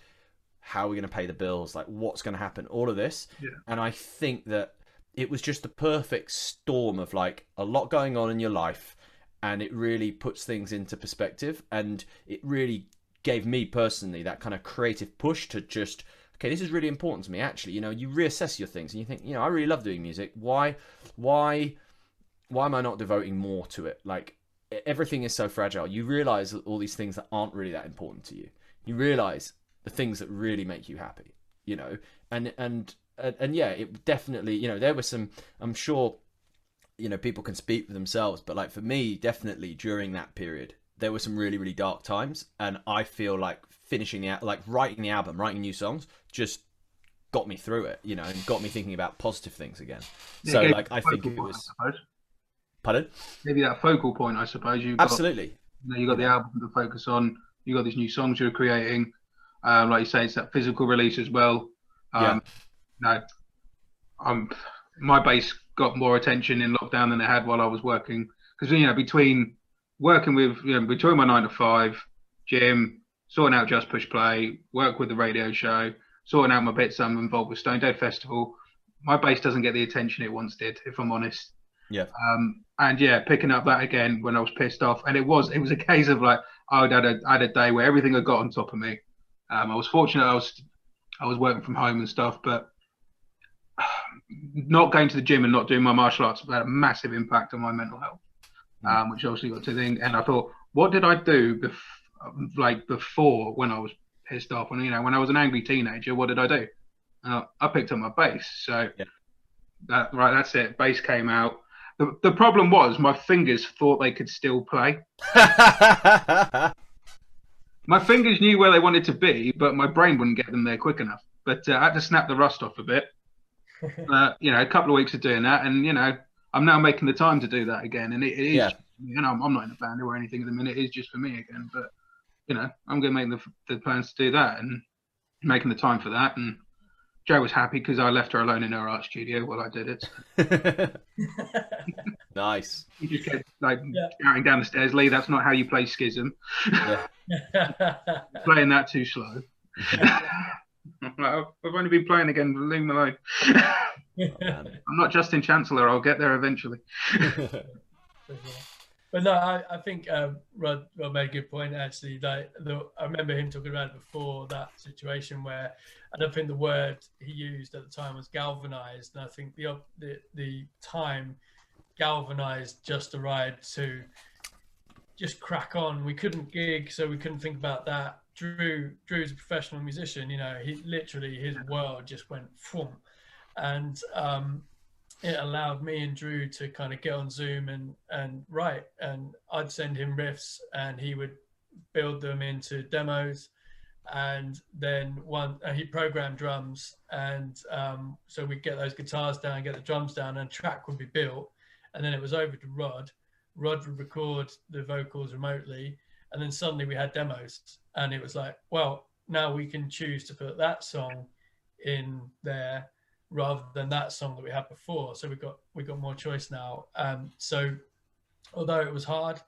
how are we going to pay the bills? Like, what's going to happen? All of this. Yeah. And I think that it was just the perfect storm of like a lot going on in your life, and it really puts things into perspective. And it really gave me personally that kind of creative push to just, okay, this is really important to me. Actually, you reassess your things and you think, I really love doing music. Why am I not devoting more to it? Like, everything is so fragile. You realize all these things that aren't really that important to you. You realize the things that really make you happy, and yeah, it definitely, there was some, I'm sure, people can speak for themselves, but like for me, definitely during that period, there were some really, really dark times, and I feel like writing the album, writing new songs, just got me through it, and got me thinking about positive things again. Yeah, so like, I think it was, pardon? Maybe that focal point, I suppose. Absolutely. You got the album to focus on, you got these new songs you're creating. Like you say, it's that physical release as well. My bass got more attention in lockdown than it had while I was working, because between working with between my 9 to 5, gym, sorting out Just Push Play, work with the radio show, sorting out my bits I'm involved with Stone Dead Festival, my bass doesn't get the attention it once did, if I'm honest. Yeah. And yeah, picking up that again when I was pissed off, and it was a case of like I had a day where everything had got on top of me. I was fortunate. I was working from home and stuff, but not going to the gym and not doing my martial arts had a massive impact on my mental health, which obviously got to the thing. And I thought, what did I do before when I was pissed off? When I was an angry teenager, what did I do? I picked up my bass. So that's it. Bass came out. The problem was my fingers thought they could still play. My fingers knew where they wanted to be, but my brain wouldn't get them there quick enough. But I had to snap the rust off a bit. A couple of weeks of doing that, and I'm now making the time to do that again. And it is, I'm not in a band or anything at the minute. It is just for me again. But I'm going to make the plans to do that and making the time for that. And Jo was happy because I left her alone in her art studio while I did it. Nice. He just kept shouting down the stairs, "Lee, that's not how you play Schism. Playing that too slow." I've only been playing again. Leave me alone. I'm not Justin Chancellor. I'll get there eventually. But no, I think Rod made a good point actually. I remember him talking about it before, that situation where I don't think the word he used at the time was galvanized, and I think the time galvanized Just a Ride to just crack on. We couldn't gig, so we couldn't think about that. Drew's a professional musician. He literally, his world just went boom, and it allowed me and Drew to kind of get on Zoom and write, and I'd send him riffs and he would build them into demos, and then he programmed drums, and so we'd get those guitars down, get the drums down, and a track would be built, and then it was over to Rod would record the vocals remotely, and then suddenly we had demos, and it was like, well, now we can choose to put that song in there rather than that song that we had before. So we got more choice now. So although it was hard,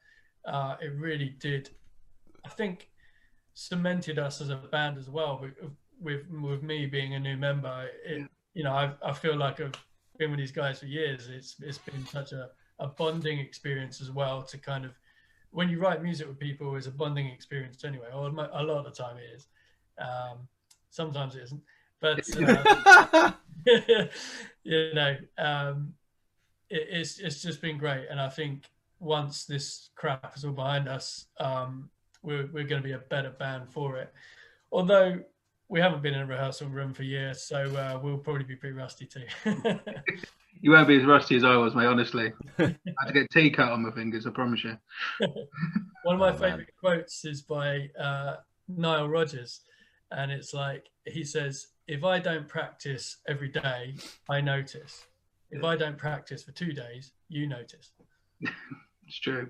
it really did, I think, cemented us as a band as well. With me being a new member, I feel like I've been with these guys for years. It's been such a bonding experience as well, to kind of, when you write music with people, it's a bonding experience anyway, or a lot of the time it is. Sometimes it isn't, but it's just been great. And I think once this crap is all behind us, we're going to be a better band for it. Although we haven't been in a rehearsal room for years, so we'll probably be pretty rusty too. You won't be as rusty as I was, mate, honestly. I had to get tea cut on my fingers, I promise you. One of my favourite quotes is by Nile Rodgers, and it's like, he says, "If I don't practice every day, I notice. If I don't practice for 2 days, you notice." It's true.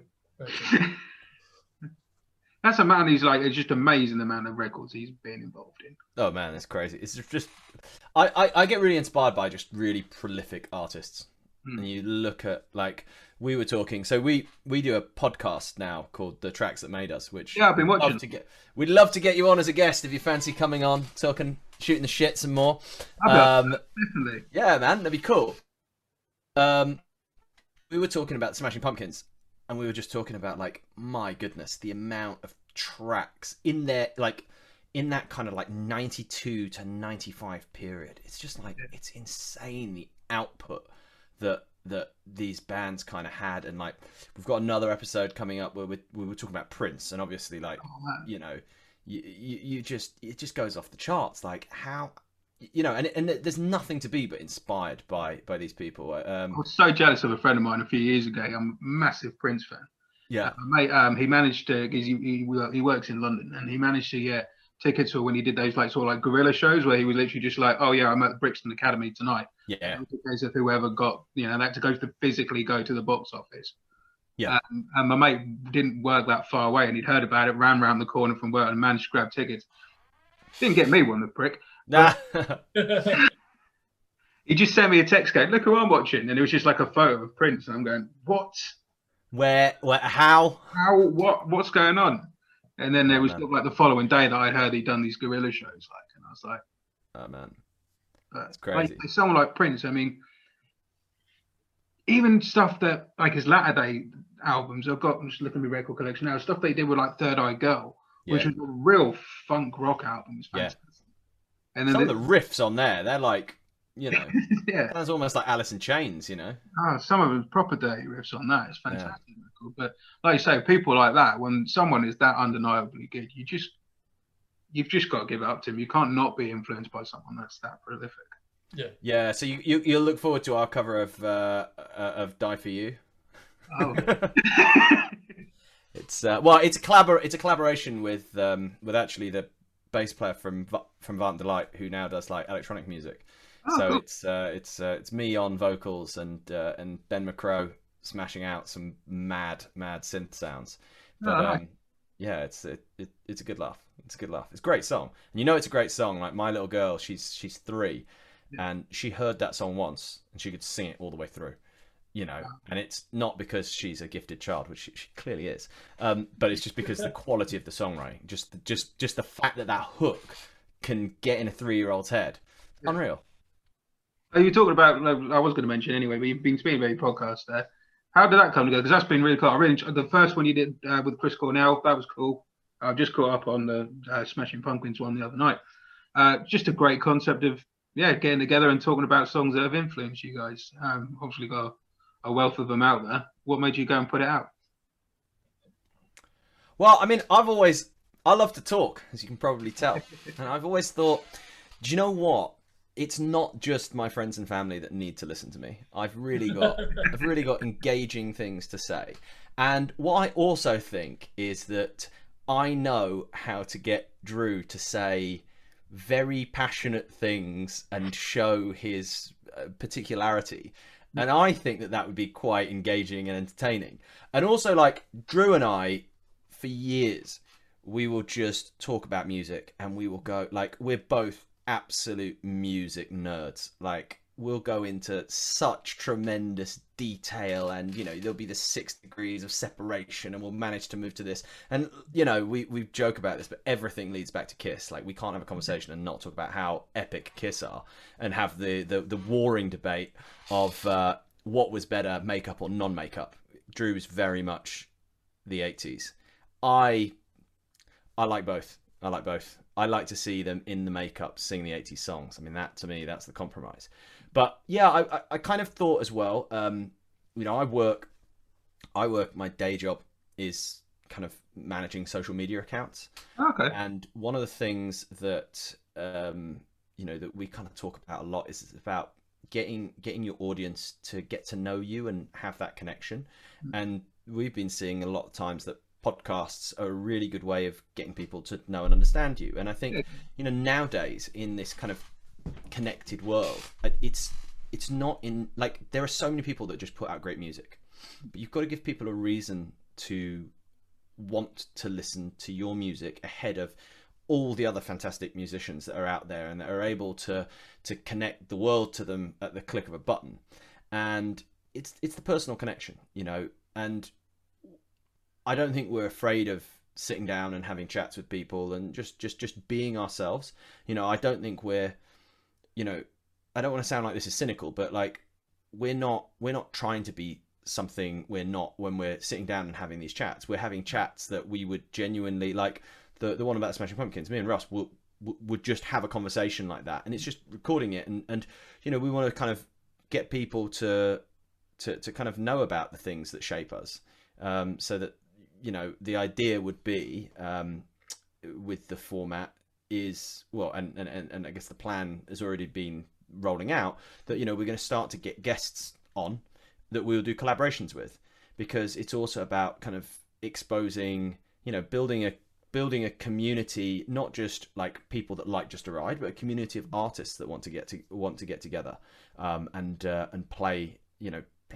That's a man who's it's just amazing the amount of records he's been involved in. Oh man, it's crazy. It's just, I get really inspired by just really prolific artists. And you look at, we were talking, so we do a podcast now called The Tracks That Made Us, which I've been watching. We'd love to get you on as a guest if you fancy coming on, shooting the shit some more. Definitely. Yeah, man, that'd be cool. We were talking about Smashing Pumpkins, and we were just talking about, my goodness, the amount of tracks in there, in that kind of 92 to 95 period. It's just it's insane, the output that these bands kind of had. And we've got another episode coming up where we were talking about Prince, and obviously you just, it just goes off the charts, how, and there's nothing to be but inspired by these people. I was so jealous of a friend of mine a few years ago. I'm a massive Prince fan. Yeah, mate. He managed to, because he works in London, and he managed to get tickets for when he did those guerrilla shows where he was literally just oh yeah, I'm at the Brixton Academy tonight. Yeah. In case of whoever got they had to physically go to the box office. Yeah. And my mate didn't work that far away, and he'd heard about it, ran round the corner from work, and managed to grab tickets. Didn't get me one, the prick. Nah. He just sent me a text going, "Look who I'm watching," and it was just a photo of Prince, and I'm going, "What? Where? How? What's going on?" And then there was the following day that I heard he'd done these guerrilla shows, and I was like, "Oh man, that's crazy." Someone like Prince, I mean, even stuff that his latter day albums, I'm just looking at my record collection now, stuff they did with Third Eye Girl, which was a real funk rock album. It was fantastic. And then some of the riffs on there, they're like, you know, yeah, that's almost like Alice in Chains, you know. some of them proper dirty riffs on that. It's fantastic record. But like you say, people like that, when someone is that undeniably good, you've just got to give it up to him. You can't not be influenced by someone that's that prolific. Yeah. So you'll look forward to our cover of Die For You. Oh. It's it's a collaboration with actually the bass player from Vant Delight, who now does like electronic music. So cool. It's me on vocals and Ben McCrow smashing out some mad synth sounds. But nice. yeah, it's a good laugh. It's a good laugh. It's a great song, and you know it's a great song. Like my little girl, she's 3, and she heard that song once and she could sing it all the way through. You know, and it's not because she's a gifted child, which she clearly is, but it's just because the quality of the songwriting, just the fact that hook can get in a 3-year-old's head, unreal. Oh, you're talking about, I was going to mention anyway, but you've been speaking about your podcast there. How did that come together? Because that's been really cool. I really the first one you did with Chris Cornell, that was cool. I've just caught up on the Smashing Pumpkins one the other night. Just a great concept of getting together and talking about songs that have influenced you guys. Obviously got a wealth of them out there. What made you go and put it out? Well, I mean, I love to talk, as you can probably tell. And I've always thought, do you know what? It's not just my friends and family that need to listen to me. I've really got engaging things to say. And what I also think is that I know how to get Drew to say very passionate things and show his particularity. And I think that would be quite engaging and entertaining. And also, like, Drew and I, for years, we will just talk about music, and we will go, like, we're both absolute music nerds. Like, we'll go into such tremendous detail, and, you know, there'll be the 6 degrees of separation, and we'll manage to move to this. And, you know, we joke about this, but everything leads back to Kiss. Like, we can't have a conversation and not talk about how epic Kiss are, and have the warring debate of what was better, makeup or non-makeup. Drew was very much the 80s. I like both. I like to see them in the makeup sing the 80s songs. I mean, that to me, that's the compromise. But yeah, I kind of thought as well, you know, I work, my day job is kind of managing social media accounts. Okay. And one of the things that, you know, that we kind of talk about a lot is about getting your audience to get to know you and have that connection. And we've been seeing a lot of times that podcasts are a really good way of getting people to know and understand you. And I think, you know, nowadays in this kind of connected world, it's not in, like, there are so many people that just put out great music, but you've got to give people a reason to want to listen to your music ahead of all the other fantastic musicians that are out there and that are able to connect the world to them at the click of a button. And it's the personal connection, you know. And I don't think we're afraid of sitting down and having chats with people and just being ourselves. You know, I don't think we're, you know, I don't want to sound like this is cynical, but like we're not trying to be something we're not when we're sitting down and having these chats. We're having chats that we would genuinely, like the one about Smashing Pumpkins, me and Russ would just have a conversation like that, and it's just recording it, and you know, we want to kind of get people to kind of know about the things that shape us, so that, you know, the idea would be, with the format is, well, and I guess the plan has already been rolling out, that, you know, we're going to start to get guests on that we'll do collaborations with, because it's also about kind of exposing, you know, building a community, not just like people that like Just a Ride, but a community of artists that want to get together, and play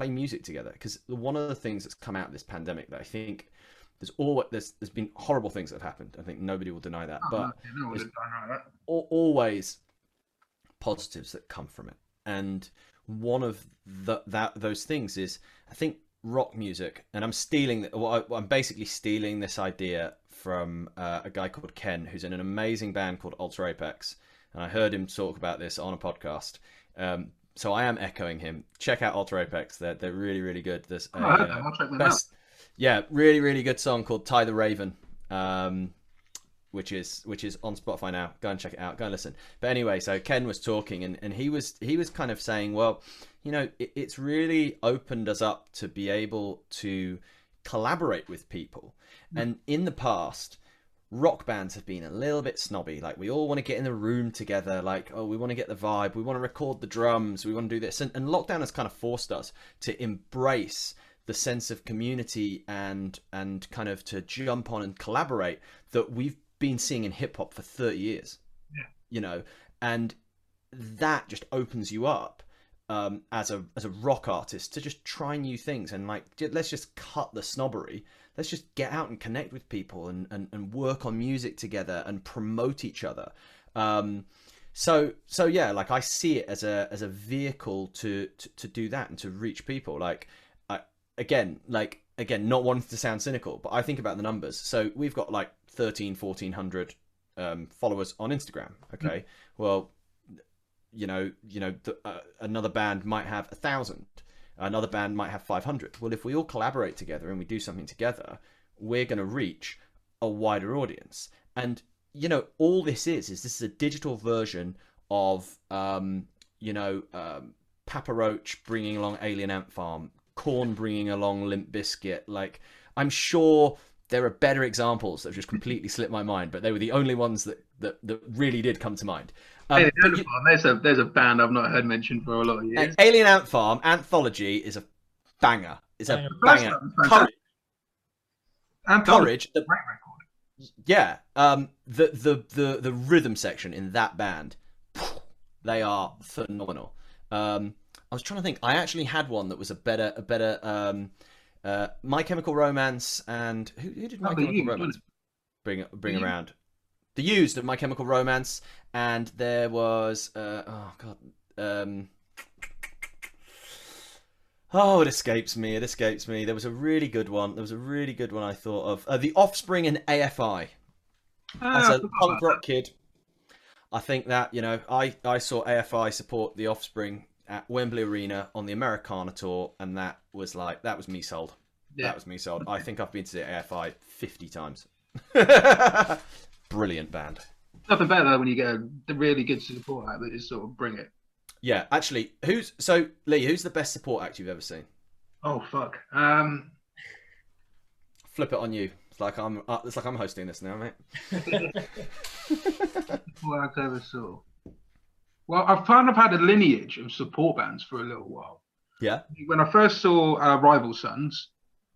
music together. Because one of the things that's come out of this pandemic that I think there's been horrible things that have happened. I think nobody will deny that, but there's always positives that come from it. And one of those things is, I think, rock music. And I'm basically stealing this idea from a guy called Ken, who's in an amazing band called Ultra Apex. And I heard him talk about this on a podcast. So I am echoing him. Check out Ultra Apex. They're really, really good. There's I'll check them out. Yeah, really, really good song called Tie the Raven. which is on Spotify now. Go and check it out. Go and listen. But anyway, so Ken was talking, and he was kind of saying, well, you know, it's really opened us up to be able to collaborate with people. And in the past, rock bands have been a little bit snobby. Like, we all want to get in the room together. Like, oh, we want to get the vibe. We want to record the drums. We want to do this. And lockdown has kind of forced us to embrace the sense of community and kind of to jump on and collaborate that we've been seeing in hip hop for 30 years. Yeah. You know, and that just opens you up as a rock artist to just try new things, and like, let's just cut the snobbery. Let's just get out and connect with people and work on music together and promote each other. So yeah, like, I see it as a vehicle to do that and to reach people. Like, again, not wanting to sound cynical, but I think about the numbers. So we've got like 1,400 followers on Instagram. Okay. Well, you know, another band might have 1,000. Another band might have 500. Well, if we all collaborate together and we do something together, we're going to reach a wider audience. And, you know, all this is a digital version of, Papa Roach bringing along Alien Ant Farm, Korn bringing along Limp Bizkit. Like, I'm sure there are better examples that have just completely slipped my mind, but they were the only ones that really did come to mind. There's a band I've not heard mentioned for a lot of years. Alien Ant Farm Anthology is a banger. It's a banger. Courage. The great record. Yeah. The rhythm section in that band, they are phenomenal. I was trying to think. I actually had one that was a better. My Chemical Romance and who did My Chemical Romance bring around? The Used of My Chemical Romance, and there was it escapes me. There was a really good one. I thought of The Offspring and AFI. As a punk rock kid, I think that, you know, I saw AFI support The Offspring at Wembley Arena on the Americana tour, and that was me sold. Yeah. That was me sold. I think I've been to the AFI 50 times. Brilliant band. Nothing better though when you get a really good support act that just sort of bring it. Yeah, actually, who's the best support act you've ever seen? Oh fuck. Flip it on you. It's like I'm hosting this now, mate. What act I ever saw. Well, I've kind of had a lineage of support bands for a little while. Yeah. When I first saw Rival Sons,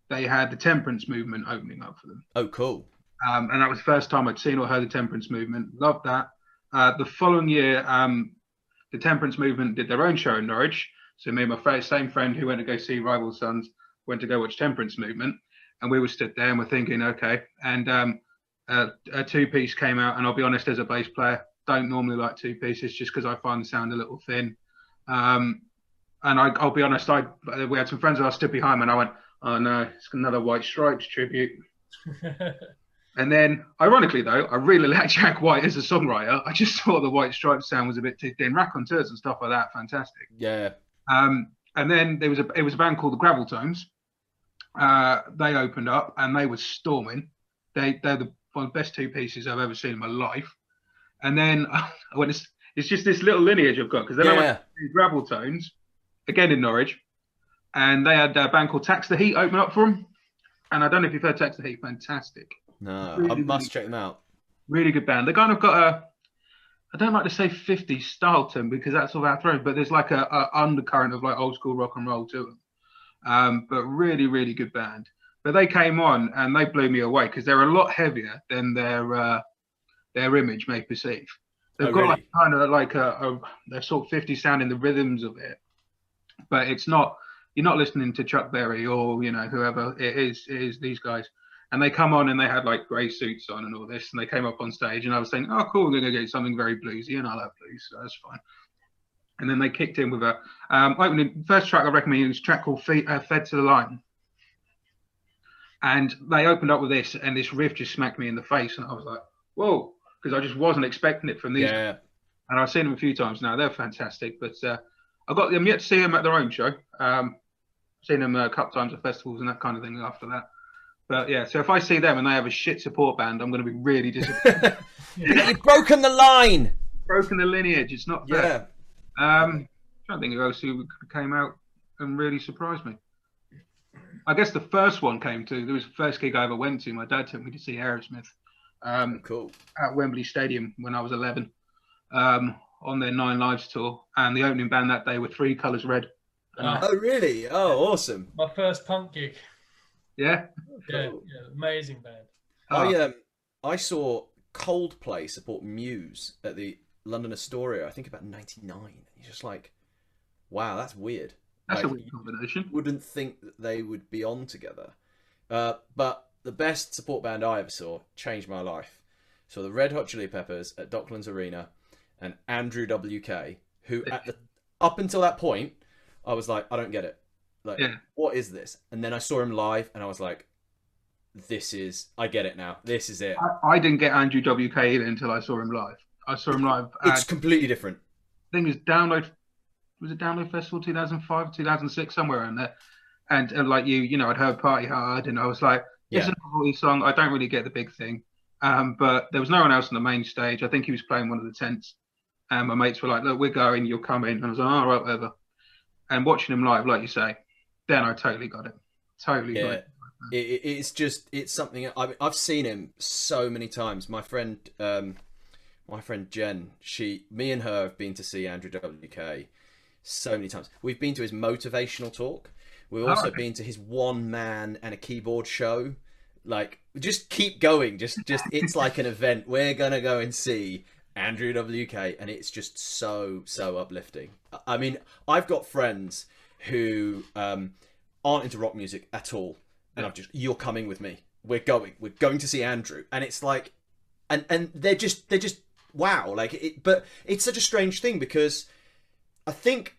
they had the Temperance Movement opening up for them. Oh, cool. And that was the first time I'd seen or heard the Temperance Movement. Loved that. The following year, the Temperance Movement did their own show in Norwich. So me and my same friend who went to go see Rival Sons went to go watch Temperance Movement. And we were stood there and we're thinking, okay. And a two-piece came out. And I'll be honest, as a bass player, don't normally like two pieces just because I find the sound a little thin. And I'll be honest, we had some friends that I stood behind me and I went, oh no, it's another White Stripes tribute. And then, ironically though, I really like Jack White as a songwriter. I just thought the White Stripes sound was a bit too thin. Raconteurs and stuff like that, fantastic. Yeah. And then it was a band called the Gravel Tones. They opened up and they were storming. They're one of the best two pieces I've ever seen in my life. And then it's just this little lineage I've got, because then I went to Gravel Tones again in Norwich, and they had a band called Tax the Heat open up for them. And I don't know if you've heard Tax the Heat, fantastic. No, really, I must check them out. Really good band. They kind of got I don't like to say 50s style to them because that's all our throat, but there's like a undercurrent of like old school rock and roll to them. But really, really good band. But they came on and they blew me away because they're a lot heavier than their image may perceive. They've got like kind of like a sort of 50 sound in the rhythms of it, but it's not. You're not listening to Chuck Berry or, you know, whoever it is these guys. And they come on and they had like grey suits on and all this. And they came up on stage and I was saying, oh, cool, we're going to get something very bluesy. And I love blues, so that's fine. And then they kicked in with a opening. First track I recommend is a track called Fed to the Line. And they opened up with this and this riff just smacked me in the face. And I was like, whoa, because I just wasn't expecting it from these. Yeah. And I've seen them a few times now. They're fantastic. But I'm yet to see them at their own show. Seen them a couple times at festivals and that kind of thing after that. But yeah, so if I see them and they have a shit support band, I'm going to be really disappointed. You've broken the line. Broken the lineage. It's not fair. Yeah. I'm trying to think of else who came out and really surprised me. I guess the first one there was the first gig I ever went to. My dad took me to see Aerosmith Cool. at Wembley Stadium when I was 11 on their Nine Lives tour. And the opening band that day were Three Colours Red. Oh, really? Oh, awesome. My first punk gig. Yeah? Yeah, amazing band. I saw Coldplay support Muse at the London Astoria, I think about 99. You're just like, wow, that's weird. That's a weird combination. You wouldn't think that they would be on together. But the best support band I ever saw changed my life. So the Red Hot Chili Peppers at Docklands Arena and Andrew WK, who up until that point, I was like, I don't get it. Like, what is this? And then I saw him live and I was like, I get it now. This is it. I didn't get Andrew WK either until I saw him live. I saw him live. It's completely different. I think it was Download Festival 2005, 2006, somewhere around there. And like I'd heard Party Hard and I was like, this is a novelty song. I don't really get the big thing. But there was no one else on the main stage. I think he was playing one of the tents. And my mates were like, look, we're going, you'll come in. And I was like, all right, whatever. And watching him live, like you say, then I totally got it. Totally got it. It's something. I've seen him so many times. My friend Jen, me and her have been to see Andrew WK so many times. We've been to his motivational talk. We've also been to his one man and a keyboard show. Like, just keep going. Just it's like an event. We're gonna go and see Andrew WK, and it's just so uplifting. I mean, I've got friends who aren't into rock music at all, and you're coming with me. We're going to see Andrew, and it's like, and they're just wow, like but it's such a strange thing because I think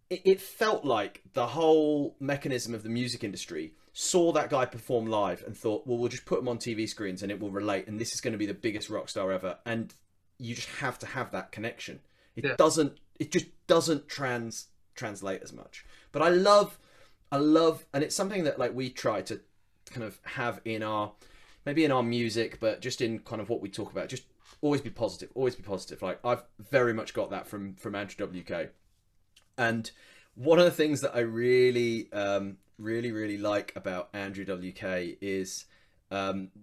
it felt like the whole mechanism of the music industry saw that guy perform live and thought, well, we'll just put him on TV screens and it will relate, and this is going to be the biggest rock star ever. And you just have to have that connection. It just doesn't translate as much. But I love, and it's something that like we try to kind of have in our music, but just in kind of what we talk about, just always be positive. Like I've very much got that from Andrew WK. And one of the things that I really like about Andrew WK is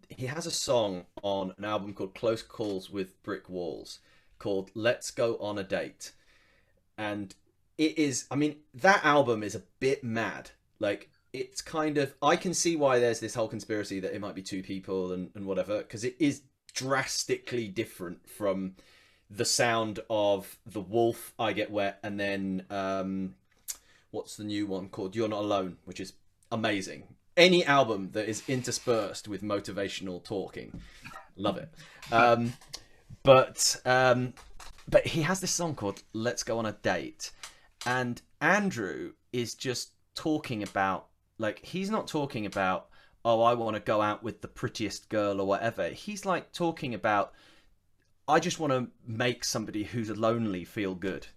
he has a song on an album called Close Calls with Brick Walls called Let's Go on a Date. And it is, I mean, that album is a bit mad. Like, it's kind of, I can see why there's this whole conspiracy that it might be two people and whatever, because it is drastically different from the sound of The Wolf, I Get Wet, and then what's the new one called? You're Not Alone, which is amazing. Any album that is interspersed with motivational talking, love it. But he has this song called Let's Go on a Date, and Andrew is just talking about, like, he's not talking about, oh, I want to go out with the prettiest girl or whatever. He's like talking about, I just want to make somebody who's lonely feel good.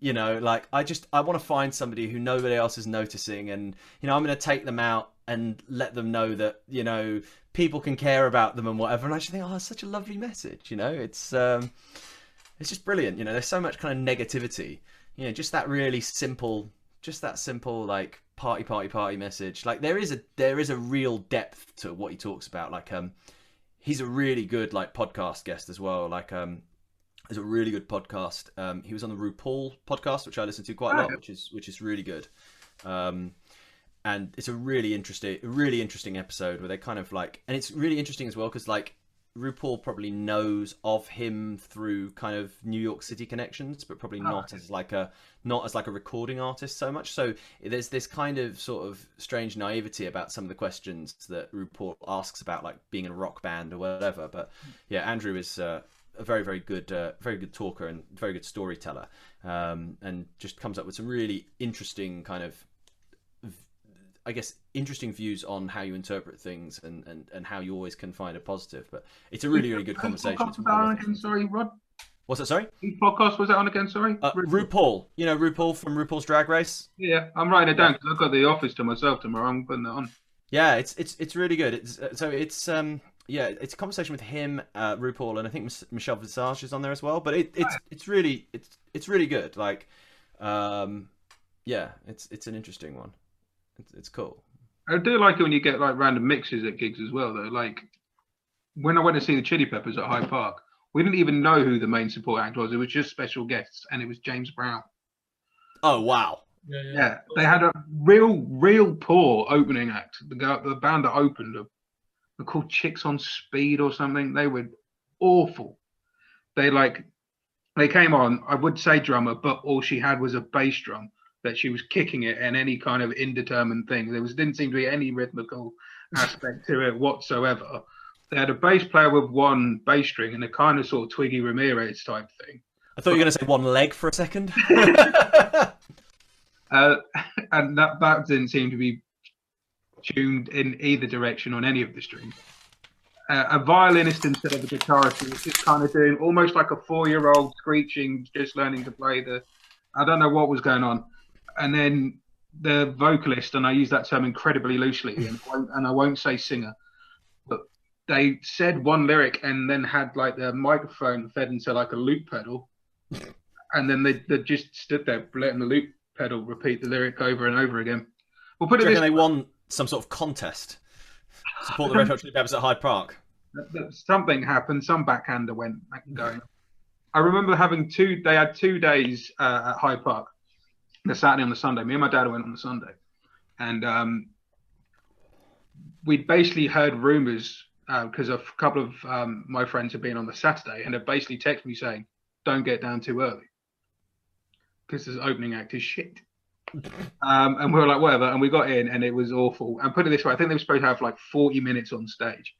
You know, like, I want to find somebody who nobody else is noticing, and, you know, I'm going to take them out and let them know that, you know, people can care about them and whatever. And I just think, oh, it's such a lovely message, you know. It's just brilliant, you know. There's so much kind of negativity, you know, just that really simple, like party message. Like, there is a real depth to what he talks about. Like, he's a really good, like, podcast guest as well. Like, there's a really good podcast. He was on the RuPaul podcast, which I listen to quite a lot, which is really good. And it's a really interesting episode where they kind of like, and it's really interesting as well because, like, RuPaul probably knows of him through kind of New York City connections, but probably not as like a recording artist so much. So there's this kind of sort of strange naivety about some of the questions that RuPaul asks about, like, being in a rock band or whatever. But yeah, Andrew is a very good talker and very good storyteller, and just comes up with some really interesting kind of, I guess, interesting views on how you interpret things and how you always can find a positive. But it's a really good conversation. Sorry, Rod. What's that? Sorry. Whose podcast was that on again? Sorry. RuPaul. You know RuPaul from RuPaul's Drag Race. Yeah, I'm writing it down because I've got The Office to myself tomorrow. I'm putting that on. Yeah, it's really good. It's it's a conversation with him, RuPaul, and I think Michelle Visage is on there as well. But it's really good. Like, it's an interesting one. It's cool. I do like it when you get like random mixes at gigs as well, though. Like when I went to see the Chili Peppers at Hyde Park, we didn't even know who the main support act was. It was just special guests, and it was James Brown. Oh wow! Yeah, they had a real poor opening act. The band that opened were called Chicks on Speed or something. They were awful. They came on. I would say drummer, but all she had was a bass drum that she was kicking it and any kind of indeterminate thing. Didn't seem to be any rhythmical aspect to it whatsoever. They had a bass player with one bass string and a kind of sort of Twiggy Ramirez type thing. I thought you were going to say one leg for a second. And that didn't seem to be tuned in either direction on any of the strings. A violinist instead of a guitarist who was just kind of doing almost like a 4-year-old screeching, just learning to play I don't know what was going on. And then the vocalist, and I use that term incredibly loosely, and I won't say singer, but they said one lyric and then had like the microphone fed into like a loop pedal, and then they just stood there letting the loop pedal repeat the lyric over and over again. We'll put it this way. They won some sort of contest. Support the Red Hot Chili Peppers at Hyde Park. Something happened. Some backhander went going. I remember they had 2 days at Hyde Park, the Saturday and the Sunday. Me and my dad went on the Sunday, and we'd basically heard rumours because a couple of my friends had been on the Saturday, and had basically texted me saying, "Don't get down too early because this opening act is shit." And we were like, whatever, and we got in, and it was awful. And put it this way, I think they were supposed to have like 40 minutes on stage,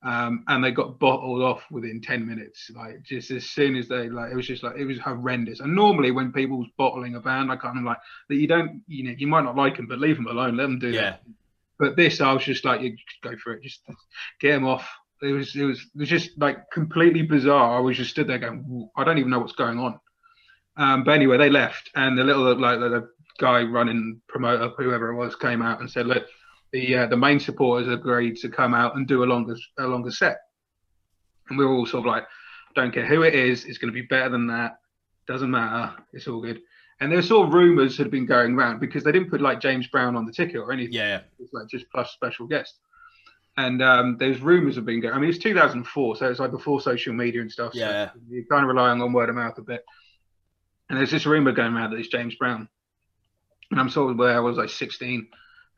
and they got bottled off within 10 minutes. Like just as soon as it was horrendous. And normally when people's bottling a band, I kind of like that you don't, you might not like them, but leave them alone, let them do that. But this, I was just like, you just go for it, just get them off. It was just like completely bizarre. I was just stood there going, I don't even know what's going on. But anyway, they left, and the little the guy running promoter, whoever it was, came out and said, look, the main supporters agreed to come out and do a longer set. And we were all sort of like, don't care who it is, it's going to be better than that. Doesn't matter, it's all good. And there were sort of rumours had been going around because they didn't put like James Brown on the ticket or anything. Yeah. It's like just plus special guest. And there's rumours have been going. I mean, it's 2004, so it's like before social media and stuff. Yeah. So you're kind of relying on word of mouth a bit. And there's this rumour going around that it's James Brown. And I'm sort of where I was like 16,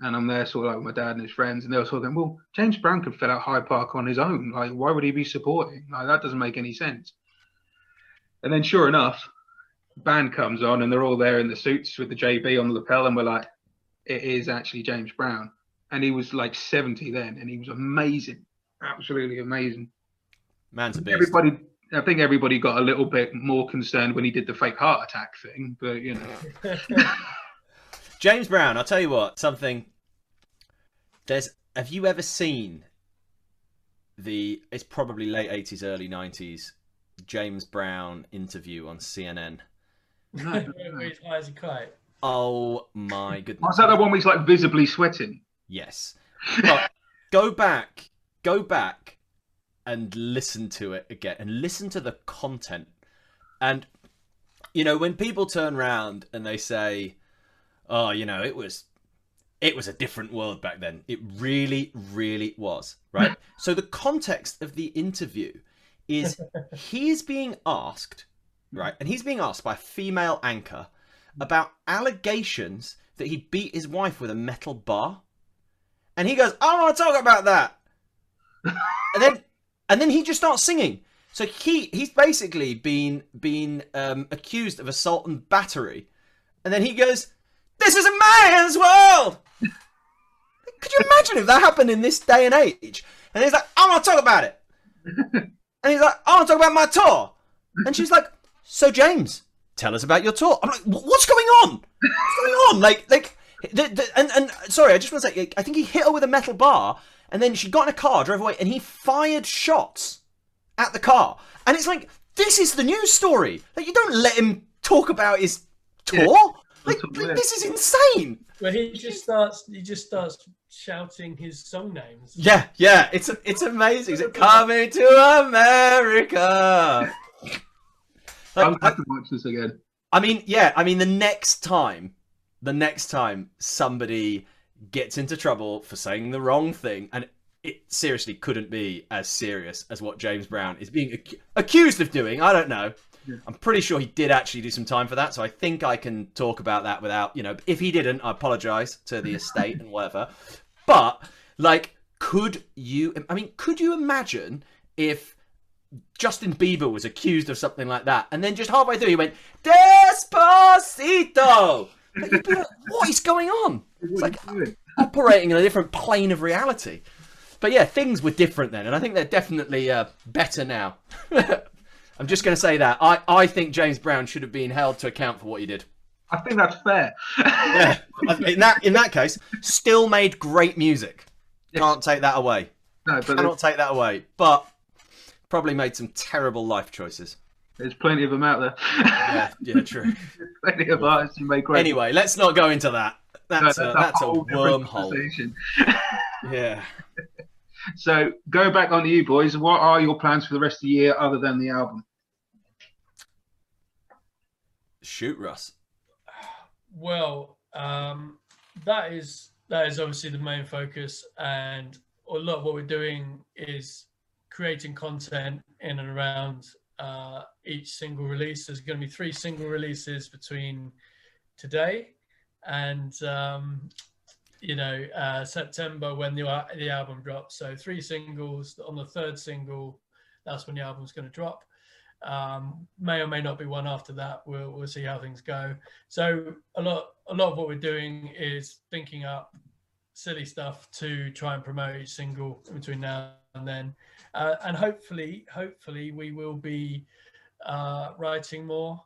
and I'm there sort of like with my dad and his friends, and they were sort of going, well, James Brown could fill out Hyde Park on his own. Like, why would he be supporting? Like, that doesn't make any sense. And then sure enough, the band comes on, and they're all there in the suits with the JB on the lapel, and we're like, it is actually James Brown. And he was like 70 then, and he was amazing. Absolutely amazing. Man's a beast. I think everybody got a little bit more concerned when he did the fake heart attack thing, but you know. James Brown, I'll tell you what, something. Have you ever seen it's probably late 80s, early 90s, James Brown interview on CNN? No. Where he's high as a kite. Oh my goodness. Was that the one where he's like visibly sweating? Yes. But go back and listen to it again and listen to the content. And, when people turn around and they say, oh, it was a different world back then. It really, really was, right? So the context of the interview is he is being asked, right? And he's being asked by a female anchor about allegations that he beat his wife with a metal bar. And he goes, I don't want to talk about that. and then he just starts singing. So he's basically been accused of assault and battery. And then he goes, this is a man's world. Could you imagine if that happened in this day and age? And he's like, I want to talk about it. And he's like, I want to talk about my tour. And she's like, so James, tell us about your tour. I'm like, what's going on? What's going on? And sorry, I just want to say, I think he hit her with a metal bar, and then she got in a car, drove away, and he fired shots at the car. And it's like, this is the news story. Like, you don't let him talk about his tour. Like, this is insane. Well, he just starts shouting his song names. Yeah, it's amazing. Is it Coming to America? I'm going to watch this again. I mean, the next time somebody gets into trouble for saying the wrong thing, and it seriously couldn't be as serious as what James Brown is being accused of doing. I don't know. Yeah. I'm pretty sure he did actually do some time for that, so I think I can talk about that without, if he didn't, I apologise to the estate and whatever. But, like, could you imagine if Justin Bieber was accused of something like that, and then just halfway through he went, Despacito! Like, you'd be like, what is going on? It's like operating in a different plane of reality. But yeah, things were different then, and I think they're definitely better now. I'm just going to say that. I think James Brown should have been held to account for what he did. I think that's fair. Yeah. In that case, still made great music. Yes. Can't take that away. No, but cannot take that away. But probably made some terrible life choices. There's plenty of them out there. Yeah, true. Plenty of artists who make great. Anyway, let's not go into that. That's a wormhole. Yeah. So, going back on to you boys, what are your plans for the rest of the year other than the album? Shoot, Russ. Well, that is obviously the main focus, and a lot of what we're doing is creating content in and around each single release. There's going to be 3 single releases between today and September when the album drops. So 3 singles. On the 3rd single, that's when the album's going to drop. May or may not be one after that. We'll see how things go. So a lot of what we're doing is thinking up silly stuff to try and promote each single between now and then, and hopefully we will be writing more.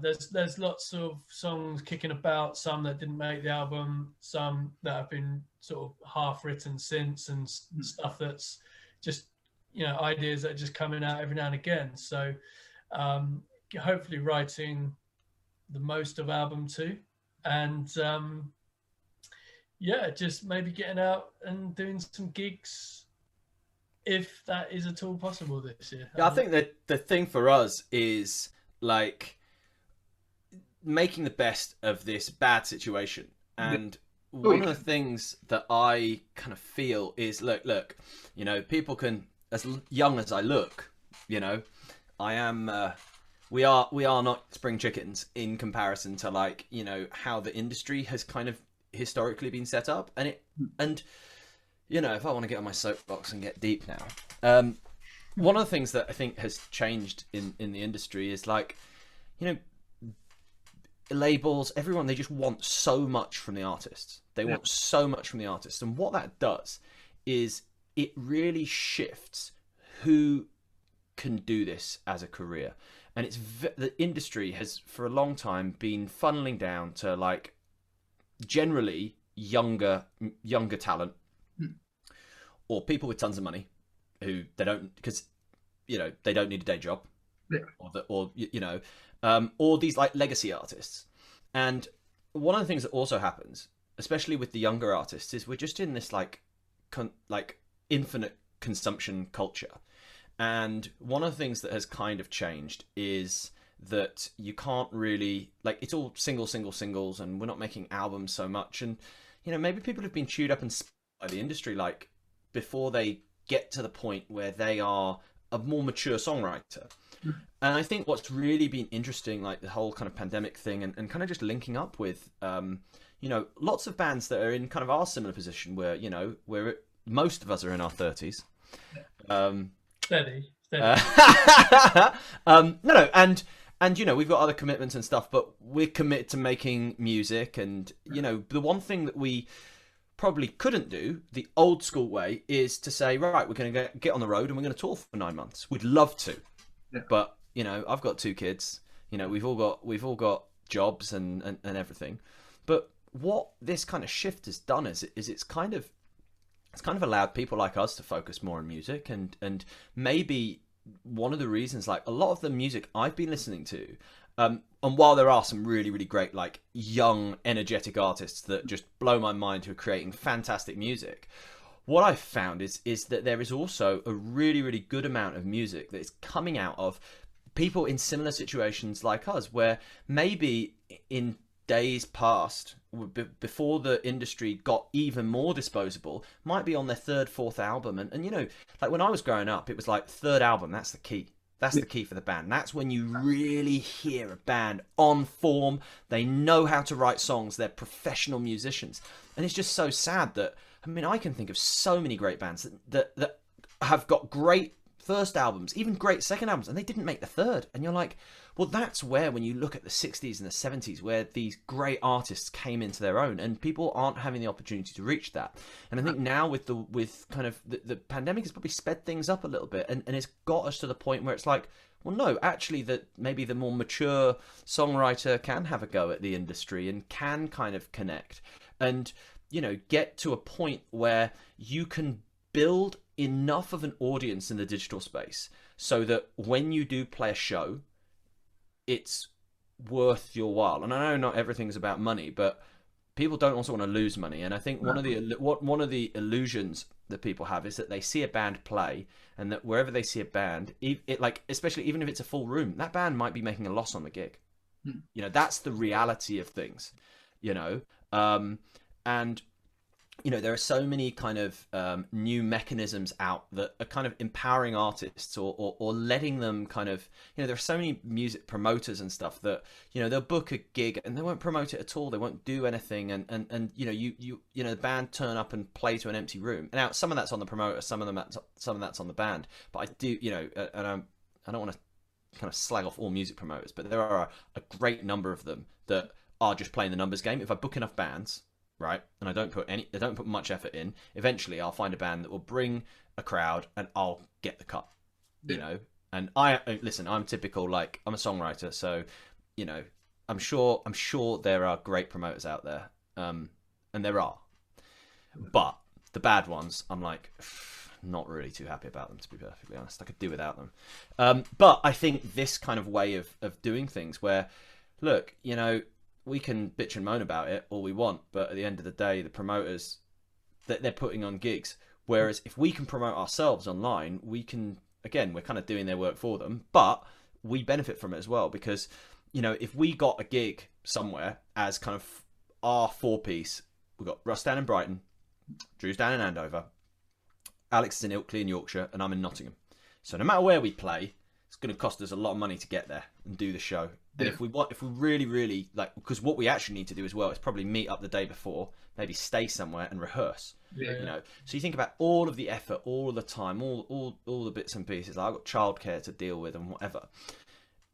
There's lots of songs kicking about, some that didn't make the album, some that have been sort of half written since, and stuff that's just ideas that are just coming out every now and again. So hopefully writing the most of album 2, and just maybe getting out and doing some gigs if that is at all possible this year. Yeah, I think that the thing for us is like making the best of this bad situation. And one of the things that I kind of feel is, look, people can, as young as I look, I am, we are not spring chickens in comparison to how the industry has kind of historically been set up. And if I want to get on my soapbox and get deep now, one of the things that I think has changed in the industry is labels, everyone, they just want so much from the artists. They want so much from the artists. And what that does is it really shifts who can do this as a career. And the industry has for a long time been funneling down to generally younger talent, or people with tons of money who they don't, because they don't need a day job, or these legacy artists. And one of the things that also happens, especially with the younger artists, is we're just in this infinite consumption culture. And one of the things that has kind of changed is that you can't really, it's all singles, and we're not making albums so much. And maybe people have been chewed up and by the industry before they get to the point where they are a more mature songwriter. And I think what's really been interesting, the whole kind of pandemic thing, and kind of just linking up with, lots of bands that are in kind of our similar position where, most of us are in our 30s. Steady. And we've got other commitments and stuff, but we're committed to making music. And, the one thing that we probably couldn't do the old school way is to say, right, we're going to get on the road and we're going to tour for 9 months. We'd love to. Yeah. But I've got 2 kids. We've all got jobs and everything. But what this kind of shift has done is it's kind of allowed people like us to focus more on music, and maybe one of the reasons, a lot of the music I've been listening to And while there are some really, really great, like, young, energetic artists that just blow my mind, who are creating fantastic music, what I've found is that there is also a really, really good amount of music that is coming out of people in similar situations like us, where maybe in days past, before the industry got even more disposable, might be on their third, fourth album. And you know, like when I was growing up, it was like third album, that's the key. That's the key for the band. That's when you really hear a band on form. They know how to write songs. They're professional musicians. And it's just so sad that, I mean, I can think of so many great bands that have got great first albums, even great second albums, and they didn't make the third. And you're like, well, that's where, when you look at the 60s and the 70s, where these great artists came into their own, and people aren't having the opportunity to reach that. And I think now with the pandemic has probably sped things up a little bit, and it's got us to the point where it's like, well, no, actually, that maybe the more mature songwriter can have a go at the industry and can kind of connect and, you know, get to a point where you can build enough of an audience in the digital space so that when you do play a show, it's worth your while. And I know not everything's about money, but people don't also want to lose money. And I think one of the illusions that people have is that they see a band play, and that wherever they see a band, especially even if it's a full room, that band might be making a loss on the gig. You know, that's the reality of things, you know. And you know, there are so many kind of new mechanisms out that are kind of empowering artists or letting them kind of, you know, there are so many music promoters and stuff that, you know, they'll book a gig and they won't promote it at all. They won't do anything. And you know, you know, the band turn up and play to an empty room. Now, some of that's on the promoter, some of that's on the band. But I do, you know, and I don't want to kind of slag off all music promoters, but there are a great number of them that are just playing the numbers game. If I book enough bands, right, and I don't put much effort in, eventually I'll find a band that will bring a crowd and I'll get the cut, you know. And I'm typical, like, I'm a songwriter, so, you know, I'm sure there are great promoters out there, and there are, but the bad ones, I'm like, not really too happy about them, to be perfectly honest. I could do without them. But I think this kind of way of doing things where, look, you know, we can bitch and moan about it all we want, but at the end of the day, the promoters, they're putting on gigs. Whereas if we can promote ourselves online, we can, again, we're kind of doing their work for them, but we benefit from it as well. Because, you know, if we got a gig somewhere as kind of our four-piece, we've got Russ down in Brighton, Drew's down in Andover, Alex is in Ilkley in Yorkshire, and I'm in Nottingham. So no matter where we play, it's going to cost us a lot of money to get there and do the show. And if we really, really, like, because what we actually need to do as well is probably meet up the day before, maybe stay somewhere and rehearse. You know, so you think about all of the effort, all of the time, all the bits and pieces. Like, I've got childcare to deal with and whatever.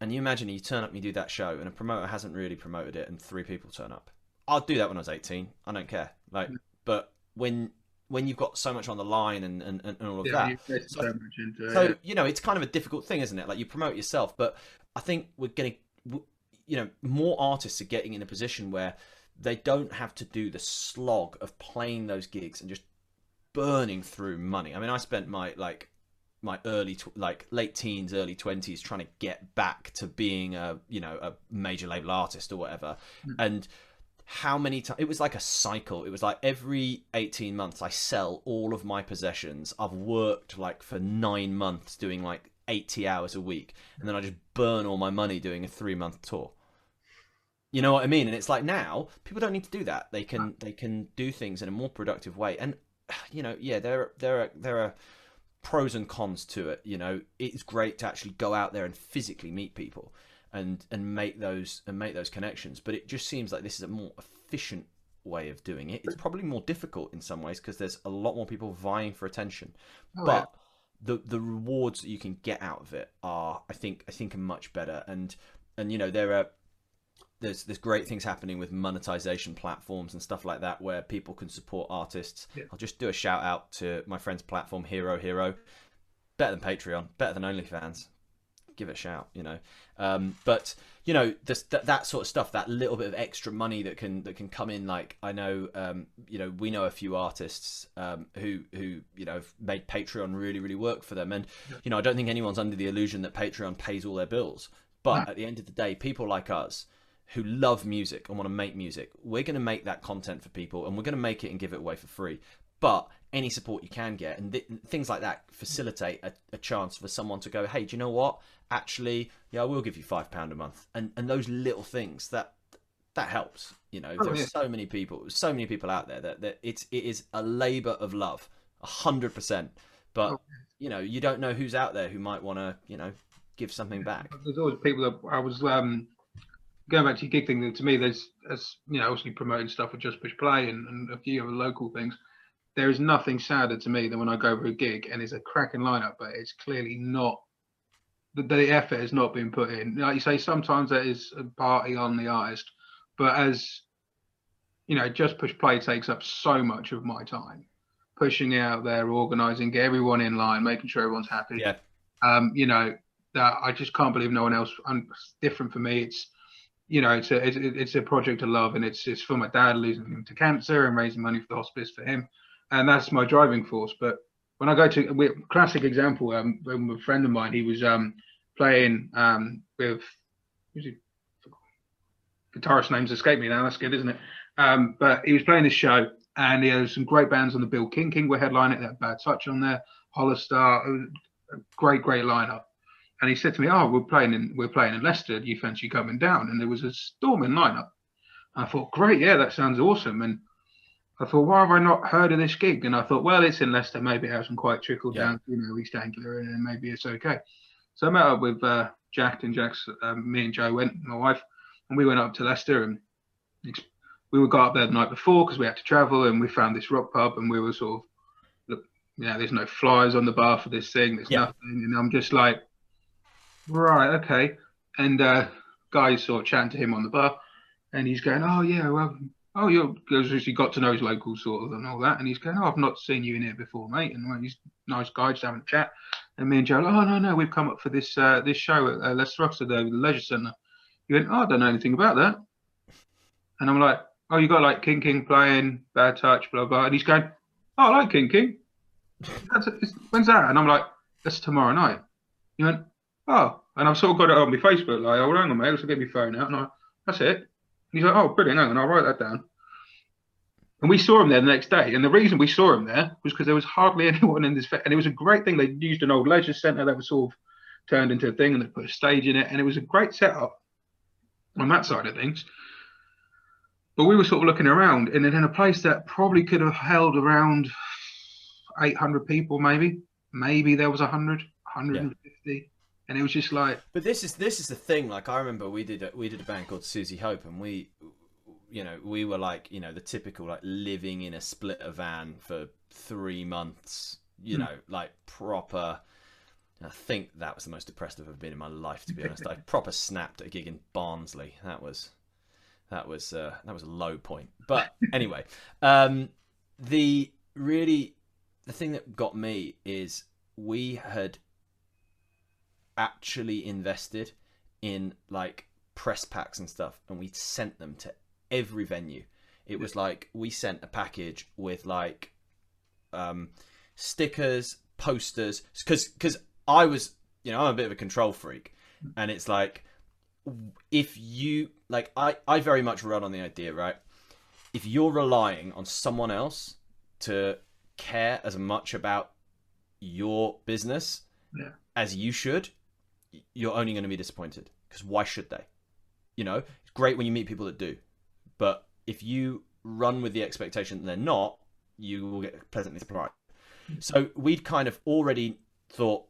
And you imagine you turn up and you do that show, and a promoter hasn't really promoted it, and 3 people turn up. I'd do that when I was 18. I don't care. Like, but when you've got so much on the line and all of that, so you know, it's kind of a difficult thing, isn't it? Like, you promote yourself, but I think we're getting, you know, more artists are getting in a position where they don't have to do the slog of playing those gigs and just burning through money. I mean, I spent my late teens, early 20s trying to get back to being a major label artist or whatever. And how many times, it was like a cycle. It was like every 18 months I sell all of my possessions. I've worked like for 9 months doing like 80 hours a week, and then I just burn all my money doing a 3-month tour. You know what I mean? And it's like, now people don't need to do that. They can do things in a more productive way. And, you know, yeah, there are pros and cons to it. You know, it's great to actually go out there and physically meet people and make those connections. But it just seems like this is a more efficient way of doing it. It's probably more difficult in some ways because there's a lot more people vying for attention. But the rewards that you can get out of it are, I think are much better. And you know, there's great things happening with monetization platforms and stuff like that where people can support artists. I'll just do a shout out to my friend's platform, Hero. Better than Patreon, better than OnlyFans. Give it a shout, you know. But you know, that sort of stuff, that little bit of extra money that can come in. Like, I know, you know, we know a few artists who you know, have made Patreon really, really work for them. And you know, I don't think anyone's under the illusion that Patreon pays all their bills. But at the end of the day, people like us who love music and want to make music, we're going to make that content for people, and we're going to make it and give it away for free. But any support you can get, and things like that facilitate a chance for someone to go, hey, do you know what? Actually, yeah, I will give you £5 a month. And those little things that helps. You know, there's so many people out there that it is a labor of love, 100%. But you know, you don't know who's out there who might want to, you know, give something back. There's always people that I was going back to your gig thing. To me, there's, as you know, obviously promoting stuff with Just Push Play and a few other local things. There is nothing sadder to me than when I go for a gig and it's a cracking lineup, but it's clearly not, the effort has not been put in. Like you say, sometimes that is a party on the artist, but as you know, Just Push Play takes up so much of my time, pushing it out there, organising, get everyone in line, making sure everyone's happy. Yeah. You know, that I just can't believe no one else. It's different for me. It's, you know, it's a project of love, and it's for my dad losing him to cancer and raising money for the hospice for him, and that's my driving force. But when I go to classic example, when a friend of mine, he was playing with, who's he? Guitarist names escape me now. That's good, isn't it? But he was playing this show, and he had some great bands on the bill. King were headlining. They had Bad Touch on there, Hollister. It was a great lineup. And he said to me, "Oh, we're playing in Leicester. Do you fancy coming down?" And there was a storming lineup. I thought, great, yeah, that sounds awesome. And I thought, why have I not heard of this gig? And I thought, well, it's in Leicester. Maybe it hasn't quite trickled down, you know, East Anglia, and maybe it's okay. So I met up with Jack, and me and Joe went, my wife, and we went up to Leicester, and we got up there the night before because we had to travel, and we found this rock pub, and we were sort of, look, you know, there's no flyers on the bar for this thing. There's nothing. And I'm just like, right, okay. And guys sort of chatting to him on the bar, and he's going, oh yeah, well, because he got to know his locals sort of and all that, and he's going, oh, I've not seen you in here before, mate. And well, he's a nice guy, just having a chat. And me and Joe, oh no, we've come up for this show at Leicester Rock, the Leisure Centre. He went, oh, I don't know anything about that. And I'm like, oh, you got like King playing, Bad Touch, blah blah. And he's going, oh, I like King. When's that? And I'm like, that's tomorrow night. He went, oh, and I've sort of got it on my Facebook, like, oh, hang on, mate, let's get my phone out. And I'm like, that's it. And he's like, oh, brilliant, hang on, I'll write that down. And we saw him there the next day. And the reason we saw him there was because there was hardly anyone in this, and it was a great thing. They used an old leisure centre that was sort of turned into a thing, and they put a stage in it, and it was a great setup on that side of things. But we were sort of looking around, and in a place that probably could have held around 800 people, maybe there was 100, 150. Yeah. And it was just like. But this is the thing. Like, I remember we did a band called Susie Hope, and we were like, you know, the typical like living in a splitter van for 3 months. You know, like proper. I think that was the most depressed I've ever been in my life, to be honest. I proper snapped at a gig in Barnsley. That was a low point. But anyway, the thing that got me is we had actually invested in like press packs and stuff, and we sent them to every venue. It was like we sent a package with like stickers, posters, because I was, you know, I'm a bit of a control freak, and it's like, if you like, I very much run on the idea, right? If you're relying on someone else to care as much about your business as you should, you're only going to be disappointed, because why should they? You know, it's great when you meet people that do, but if you run with the expectation that they're not, you will get pleasantly surprised. So we'd kind of already thought,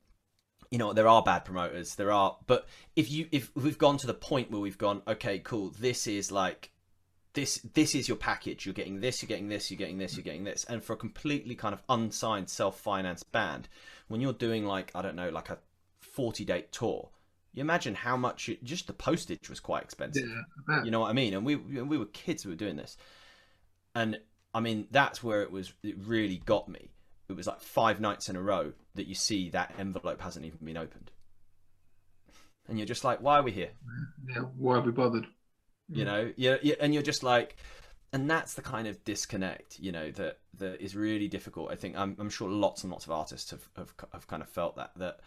you know, there are bad promoters, but if we've gone to the point where we've gone, okay, cool, this is like, this is your package, you're getting this, you're getting this, you're getting this, you're getting this. And for a completely kind of unsigned, self-financed band, when you're doing like, I don't know, like a 40-date tour, you imagine how much just the postage was quite expensive. Yeah, you know what I mean? And we were kids who were doing this. And I mean, that's where it really got me. It was like 5 nights in a row that you see that envelope hasn't even been opened. And you're just like, why are we here? Yeah, why have we bothered? You know, and you're just like, and that's the kind of disconnect, you know, that is really difficult. I think I'm sure lots and lots of artists have kind of felt that,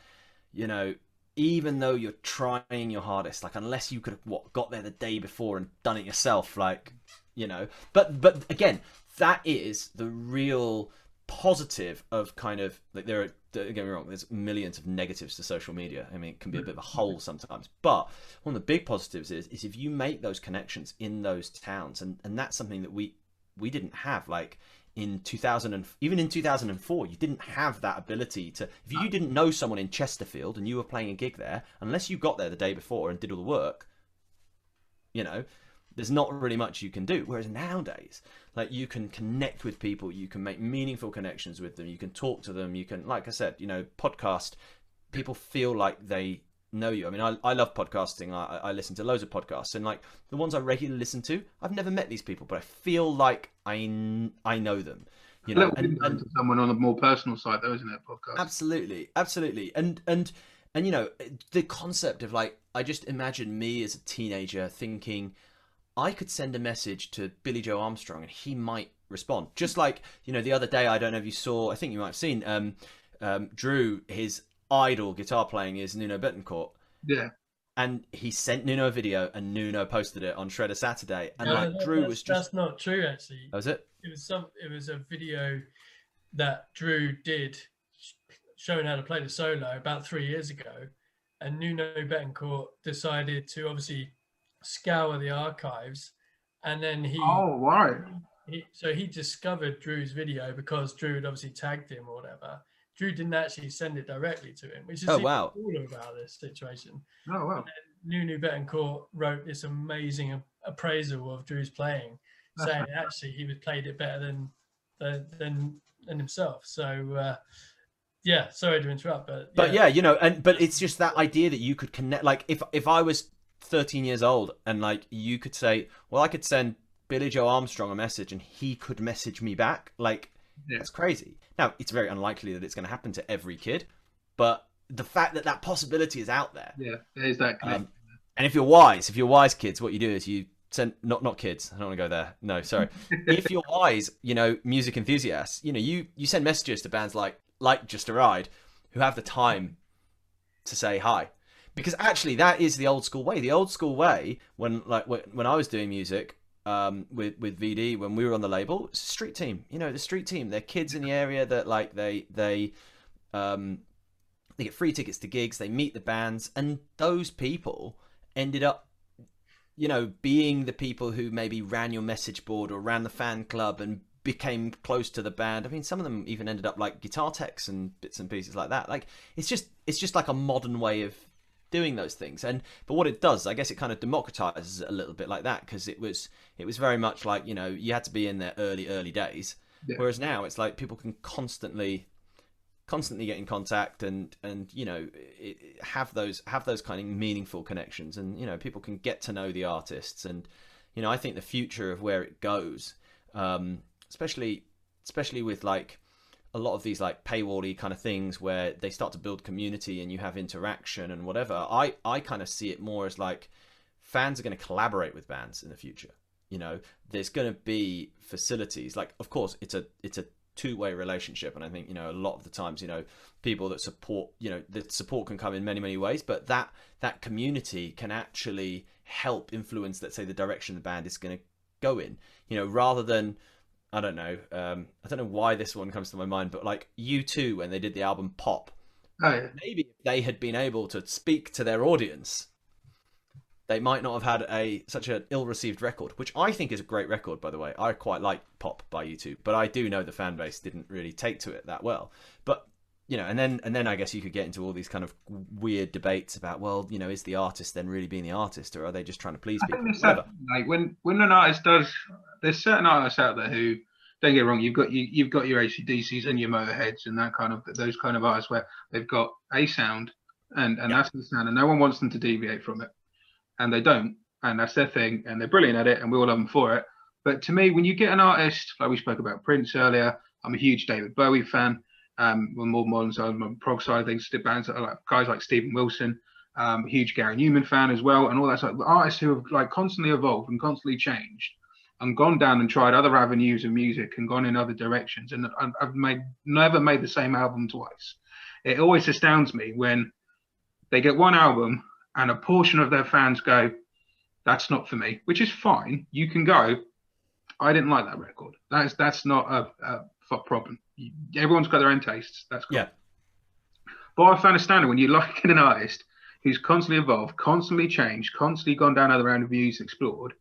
you know, even though you're trying your hardest, like unless you could have got there the day before and done it yourself, like, you know, but again, that is the real positive of kind of like, there are, don't get me wrong, there's millions of negatives to social media. I mean, it can be a bit of a hole sometimes, but one of the big positives is if you make those connections in those towns, and that's something that we didn't have, like in 2000, and even in 2004, you didn't have that ability to, if you didn't know someone in Chesterfield and you were playing a gig there, unless you got there the day before and did all the work, you know, there's not really much you can do. Whereas nowadays, like, you can connect with people, you can make meaningful connections with them, you can talk to them, you can, like I said, you know, podcast, people feel like they know you. I mean, I love podcasting. I listen to loads of podcasts, and like the ones I regularly listen to, I've never met these people, but I feel like I know them. You know, and to someone on a more personal side, though, isn't it? Podcast. Absolutely, and you know, the concept of, like, I just imagine me as a teenager thinking I could send a message to Billy Joe Armstrong and he might respond. Just like, you know, the other day, I don't know if you saw, I think you might have seen, Drew, his idol guitar playing is Nuno Betancourt. Yeah. And he sent Nuno a video, and Nuno posted it on Shredder Saturday. And like, Drew was just... That's not true, actually. Oh, was it? It was a video that Drew did showing how to play the solo about 3 years ago. And Nuno Betancourt decided to obviously scour the archives, and then he he discovered Drew's video because Drew had obviously tagged him or whatever. Drew didn't actually send it directly to him, which is all about this situation. Oh wow! Nuno Betancourt wrote this amazing appraisal of Drew's playing, saying actually he would played it better than himself. So yeah, sorry to interrupt, but yeah, you know, but it's just that idea that you could connect. Like, if I was 13 years old and like you could say, well, I could send Billy Joe Armstrong a message and he could message me back, like, that's crazy. Now, it's very unlikely that it's going to happen to every kid, but the fact that that possibility is out there, there's that. And if you're wise kids, what you do is you send, not kids, I don't want to go there, no, sorry. If you're wise, you know, music enthusiasts, you know, you send messages to bands like Just a Ride, who have the time to say hi. Because actually, that is the old school way. The old school way, when I was doing music with VD, when we were on the label, it's a street team. You know, the street team. They're kids in the area that, like, they get free tickets to gigs. They meet the bands, and those people ended up, you know, being the people who maybe ran your message board or ran the fan club and became close to the band. I mean, some of them even ended up like guitar techs and bits and pieces like that. Like, it's just like a modern way of doing those things. But what it does, I guess, it kind of democratizes it a little bit like that, because it was very much like, you know, you had to be in there early days, whereas now it's like people can constantly get in contact and you know, have those kind of meaningful connections, and you know, people can get to know the artists. And you know, I think the future of where it goes, especially with like a lot of these like paywall-y kind of things where they start to build community and you have interaction and whatever, I kind of see it more as like fans are going to collaborate with bands in the future. You know, there's going to be facilities, like, of course it's a two-way relationship, and I think, you know, a lot of the times, you know, people that support, you know, the support can come in many ways, but that community can actually help influence, let's say, the direction the band is going to go in, you know, rather than, I don't know why this one comes to my mind, but like U2, when they did the album Pop, maybe if they had been able to speak to their audience, they might not have had such an ill-received record, which I think is a great record, by the way. I quite like Pop by U2, but I do know the fan base didn't really take to it that well. But you know, and then I guess you could get into all these kind of weird debates about, well, you know, is the artist then really being the artist, or are they just trying to please people? I think like when an artist does, there's certain artists out there who, don't get me wrong, you've got your AC/DCs and your Motorheads and that kind of, those kind of artists where they've got a sound and that's the sound, and no one wants them to deviate from it, and they don't, and that's their thing, and they're brilliant at it, and we all love them for it. But to me, when you get an artist like we spoke about Prince earlier, I'm a huge David Bowie fan. On the more modern side, on the prog side of things, bands that are like guys like Stephen Wilson, huge Gary Newman fan as well, and all that sort of artists who have like constantly evolved and constantly changed and gone down and tried other avenues of music and gone in other directions, and I've never made the same album twice. It always astounds me when they get one album and a portion of their fans go, that's not for me, which is fine. You can go, I didn't like that record. That's not a problem. Everyone's got their own tastes. That's cool. Yeah. But I found a standard when you like an artist who's constantly evolved, constantly changed, constantly gone down other avenues, explored,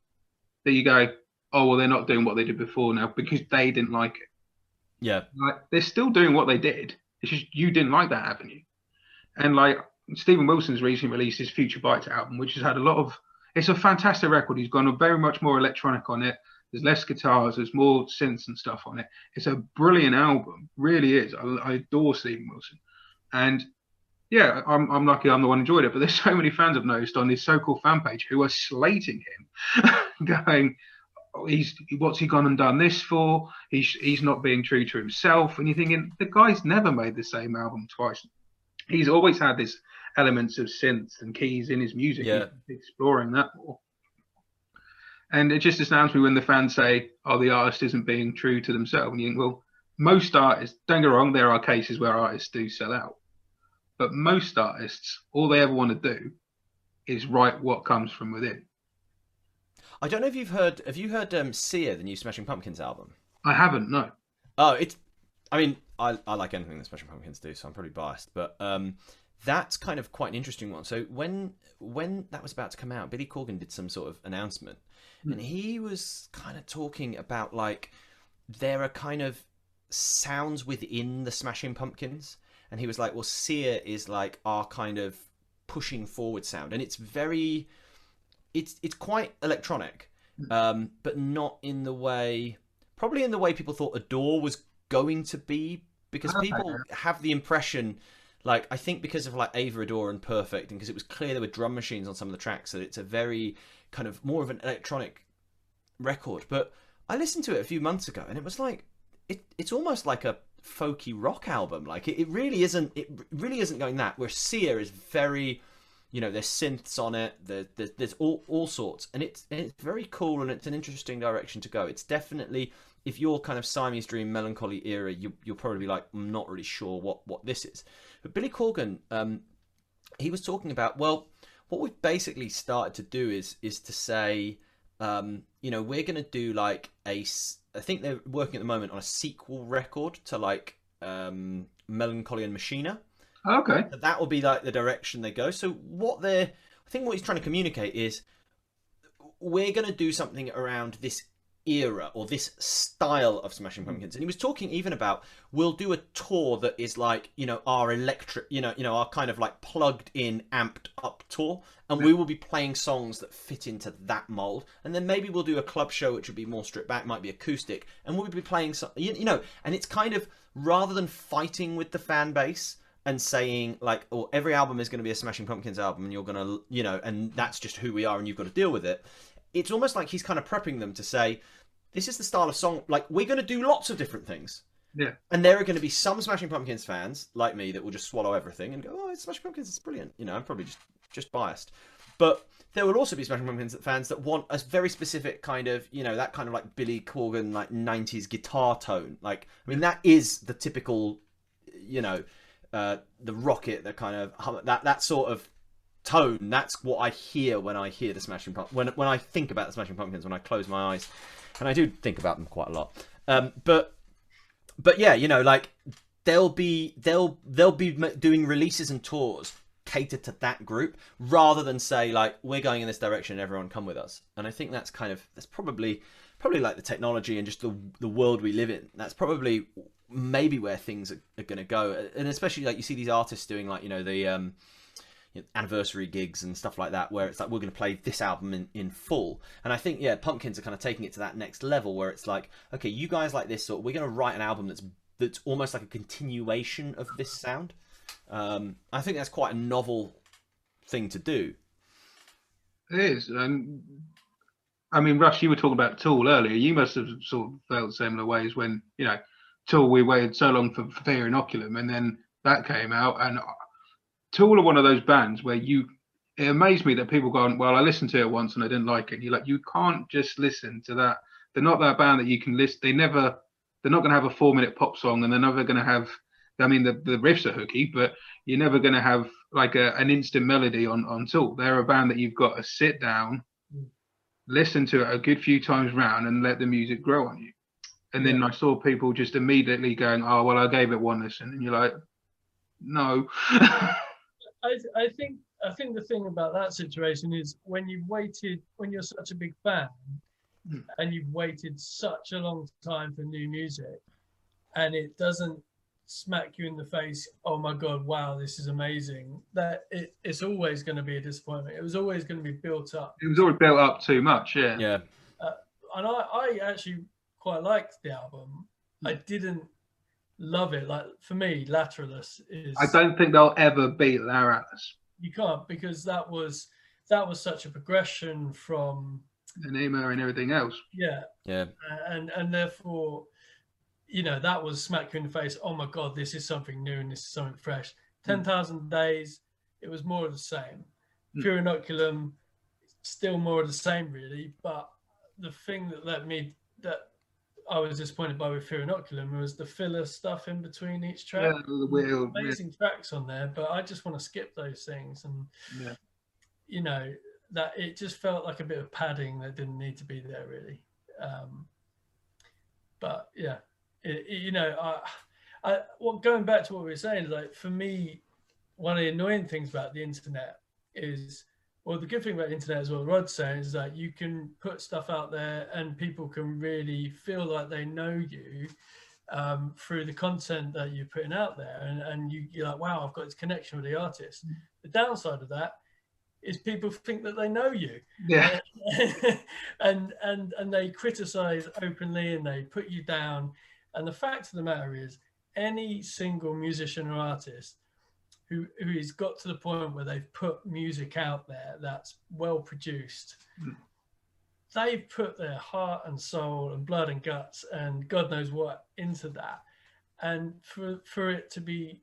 that you go, oh, well, they're not doing what they did before now because they didn't like it. Yeah. Like, they're still doing what they did. It's just you didn't like that avenue. And like Stephen Wilson's recently released his Future Bites album, which has had a lot of, it's a fantastic record. He's gone very much more electronic on it. There's less guitars, there's more synths and stuff on it. It's a brilliant album, really is. I adore Stephen Wilson. And yeah, I'm lucky I'm the one who enjoyed it, but there's so many fans I've noticed on this so-called fan page who are slating him, going, oh, what's he gone and done this for? He's not being true to himself. And you're thinking, the guy's never made the same album twice. He's always had this elements of synths and keys in his music. Yeah. He's exploring that more. And it just astounds me when the fans say, oh, the artist isn't being true to themselves. And you think, well, most artists, don't get me wrong, there are cases where artists do sell out. But most artists, all they ever want to do is write what comes from within. I don't know if have you heard Sia, the new Smashing Pumpkins album? I haven't, no. Oh, I like anything that Smashing Pumpkins do, so I'm probably biased. But that's kind of quite an interesting one. So when that was about to come out, Billy Corgan did some sort of announcement. And he was kind of talking about, like, there are kind of sounds within the Smashing Pumpkins. And he was like, well, Sia is like our kind of pushing forward sound. And it's very, it's quite electronic, but not in the way, probably in the way people thought Adore was going to be, because people have the impression, like, I think because of like Ava Adore and Perfect, and because it was clear there were drum machines on some of the tracks, that it's a very kind of more of an electronic record. But I listened to it a few months ago and it was like, it's almost like a folky rock album. Like it really isn't going that, where Sia is very, you know, there's synths on it, there's all sorts, and it's very cool, and it's an interesting direction to go. It's definitely, if you're kind of Siamese Dream melancholy era, you'll probably be like, I'm not really sure what this is. But Billy Corgan, he was talking about, well, what we've basically started to do is to say, you know, we're going to do like I think they're working at the moment on a sequel record to like Melancholy and Machina. Okay. That will be like the direction they go. So I think what he's trying to communicate is we're going to do something around this era or this style of Smashing Pumpkins. And he was talking even about, we'll do a tour that is like, you know, our electric, you know, our kind of like plugged in, amped up tour, and we will be playing songs that fit into that mold. And then maybe we'll do a club show which would be more stripped back, might be acoustic, and we'll be playing some, you know, and it's kind of, rather than fighting with the fan base and saying like, oh, every album is going to be a Smashing Pumpkins album and you're going to, you know, and that's just who we are and you've got to deal with it. It's almost like he's kind of prepping them to say, this is the style of song, like, we're going to do lots of different things. Yeah. And there are going to be some Smashing Pumpkins fans, like me, that will just swallow everything and go, oh, it's Smashing Pumpkins, it's brilliant. You know, I'm probably just biased. But there will also be Smashing Pumpkins fans that want a very specific kind of, you know, that kind of like Billy Corgan, like 90s guitar tone. Like, I mean, that is the typical, you know, the rocket, the kind of, that sort of tone. That's what I hear when I hear the Smashing Pumpkins, when I think about the Smashing Pumpkins, when I close my eyes. And I do think about them quite a lot. But yeah, you know, like they'll be doing releases and tours catered to that group, rather than say like, we're going in this direction, everyone come with us. And I think that's probably like the technology and just the world we live in. That's probably maybe where things are going to go. And especially like you see these artists doing like, you know, the anniversary gigs and stuff like that, where it's like, we're going to play this album in full. And I think, yeah, Pumpkins are kind of taking it to that next level, where it's like, okay, you guys like this, so we're going to write an album that's almost like a continuation of this sound. I think that's quite a novel thing to do. It is. I mean, Russ, you were talking about Tool earlier. You must have sort of felt similar ways when, you know, Tool, we waited so long for Fear Inoculum, and then that came out, and Tool are one of those bands where it amazed me that people go, well, I listened to it once and I didn't like it. And you're like, you can't just listen to that. They're not that band that you can listen. They're not going to have a 4-minute pop song, and they're never going to have, I mean, the riffs are hooky, but you're never going to have like an instant melody on tour. They're a band that you've got to sit down, listen to it a good few times round, and let the music grow on you. And then I saw people just immediately going, "Oh, well, I gave it one listen," and you're like, "No." I think the thing about that situation is when you're such a big fan and you've waited such a long time for new music, and it doesn't smack you in the face, oh my god, wow, this is amazing, that it's always going to be a disappointment. It was always going to be built up. It was always built up too much. Yeah. And I actually quite liked the album. I didn't love it. Like, for me, Lateralus is... I don't think they'll ever beat Lateralus. You can't, because that was such a progression from Enema and everything else. Yeah. And therefore, you know, that was smack you in the face. Oh my god, this is something new and this is something fresh. 10,000 Days, it was more of the same. Pure Inoculum, still more of the same, really. But the thing that I was disappointed by with Fear Inoculum was the filler stuff in between each track. Amazing tracks on there, but I just want to skip those things. And you know, that it just felt like a bit of padding that didn't need to be there, really. But yeah, you know, going back to what we were saying, like, for me, one of the annoying things about the internet is, well, the good thing about the internet, as well, Rod's saying, is that you can put stuff out there and people can really feel like they know you through the content that you're putting out there. And you're like, wow, I've got this connection with the artist. The downside of that is people think that they know you. Yeah. and they criticize openly and they put you down. And the fact of the matter is, any single musician or artist who has got to the point where they've put music out there that's well produced, they've put their heart and soul and blood and guts and God knows what into that. And for it to be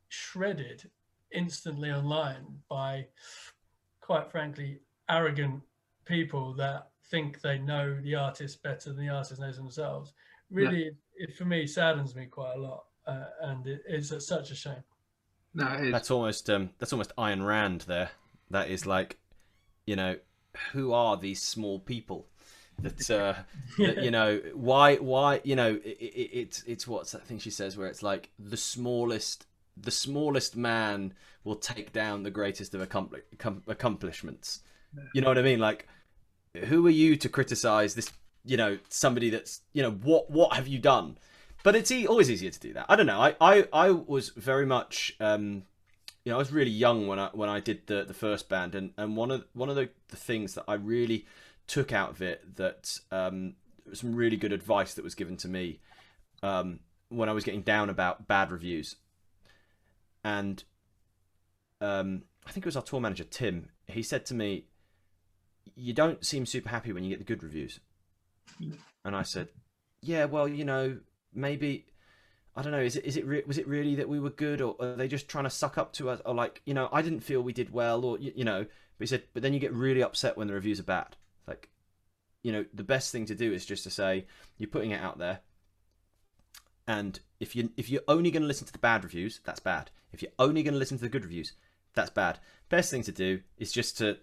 shredded instantly online by, quite frankly, arrogant people that think they know the artist better than the artist knows themselves, really, it for me saddens me quite a lot. And it's such a shame. No, it is. That's almost Ayn Rand there. That is like, you know, who are these small people that that, you know, why you know, it's what's that thing she says where it's like the smallest man will take down the greatest of accomplishments. You know what I mean? Like, who are you to criticize this, you know, somebody that's, you know, what have you done? But it's always easier to do that. I don't know. I was very much, you know, I was really young when I did the first band, and one of the things that I really took out of it, that some really good advice that was given to me when I was getting down about bad reviews, and I think it was our tour manager Tim. He said to me, "You don't seem super happy when you get the good reviews," and I said, "Yeah, well, you know, maybe, I don't know, was it really that we were good, or are they just trying to suck up to us, or like, you know, I didn't feel we did well, or you know." But he said, but then you get really upset when the reviews are bad. Like, you know, the best thing to do is just to say you're putting it out there, and if you're only going to listen to the bad reviews, that's bad. If you're only going to listen to the good reviews, that's bad. Best thing to do is just to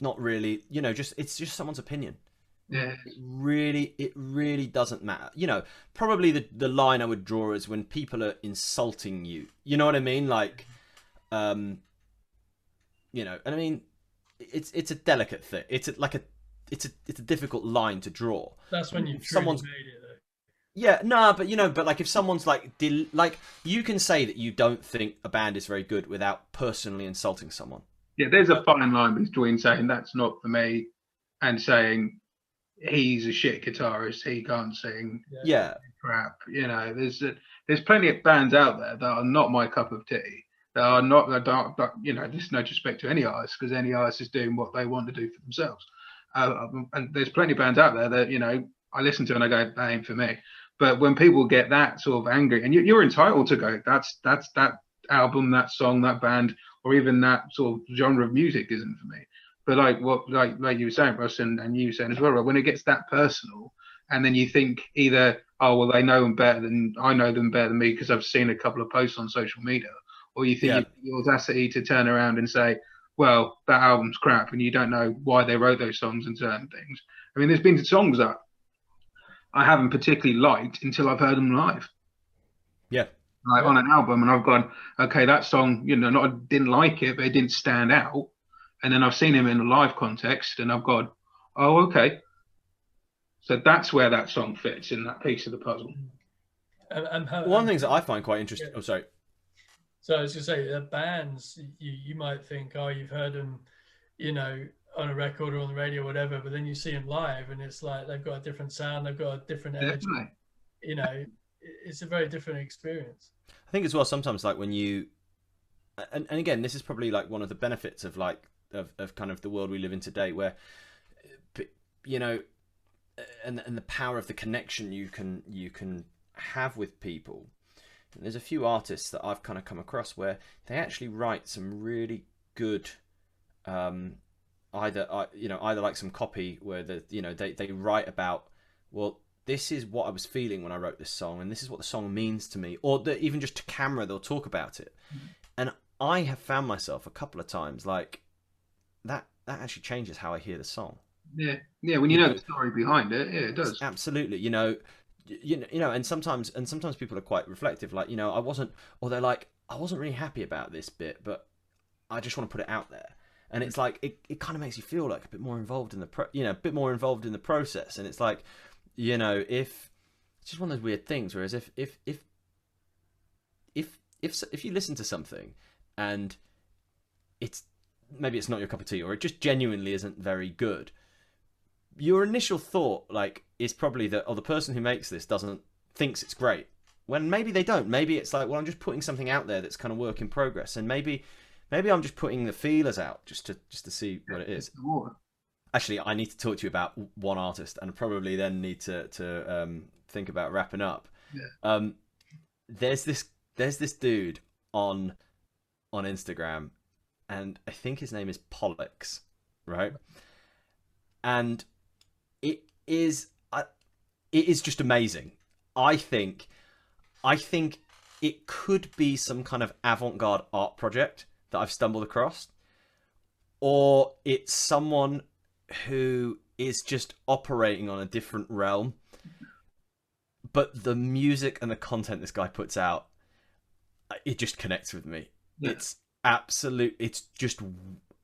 not really, you know, it's just someone's opinion. Yeah. It really doesn't matter. You know, probably the line I would draw is when people are insulting you. You know what I mean? Like, you know, and I mean, it's a delicate thing. It's a difficult line to draw. That's when someone's made it, though. Yeah, no, but you know, but like if someone's like you can say that you don't think a band is very good without personally insulting someone. Yeah, there's a fine line between saying that's not for me and saying he's a shit guitarist, he can't sing. Yeah. Crap. You know, there's plenty of bands out there that are not my cup of tea. That you know, there's no disrespect to any artist, because any artist is doing what they want to do for themselves. And there's plenty of bands out there that, you know, I listen to and I go, that ain't for me. But when people get that sort of angry, and you're entitled to go, that's that album, that song, that band, or even that sort of genre of music isn't for me. But like you were saying, Russ, and you were saying as well, right, when it gets that personal, and then you think either, oh well, they know them better than I know them better than me because I've seen a couple of posts on social media, or you think you've got the audacity to turn around and say, well, that album's crap, and you don't know why they wrote those songs and certain things. I mean, there's been songs that I haven't particularly liked until I've heard them live. Yeah. Like on an album, and I've gone, okay, that song, I didn't like it, but it didn't stand out. And then I've seen him in a live context, and I've gone, oh, okay. So that's where that song fits in that piece of the puzzle. One of the things that I find quite interesting. Yeah. Oh, sorry. So I was going to say, bands, you might think, oh, you've heard them, on a record or on the radio or whatever, but then you see them live, and it's like they've got a different sound, they've got a different energy. Definitely. It's a very different experience. I think as well, sometimes like when you, and again, this is probably like one of the benefits of like of kind of the world we live in today, where and the power of the connection you can have with people. And there's a few artists that I've kind of come across where they actually write some really good either like some copy where they write about, well, this is what I was feeling when I wrote this song, and this is what the song means to me, or even just to camera they'll talk about it. And I have found myself a couple of times like that actually changes how I hear the song. Yeah, when you know the story behind it, yeah, it does. Absolutely. And sometimes people are quite reflective, like, I wasn't really happy about this bit, but I just want to put it out there. And it's like it kind of makes you feel like a bit more involved in the process. And it's like, if it's just one of those weird things. Whereas if you listen to something and maybe it's not your cup of tea, or it just genuinely isn't very good, your initial thought is probably that, the person who makes this thinks it's great, when maybe they don't. Maybe it's like, well, I'm just putting something out there that's kind of work in progress, and maybe I'm just putting the feelers out just to see what it is. Actually, I need to talk to you about one artist, and probably then need to think about wrapping up. Yeah. There's this dude on Instagram, and I think his name is Pollux, right? And it is just amazing. I think it could be some kind of avant-garde art project that I've stumbled across, or it's someone who is just operating on a different realm. But the music and the content this guy puts out, it just connects with me. Yeah. It's just,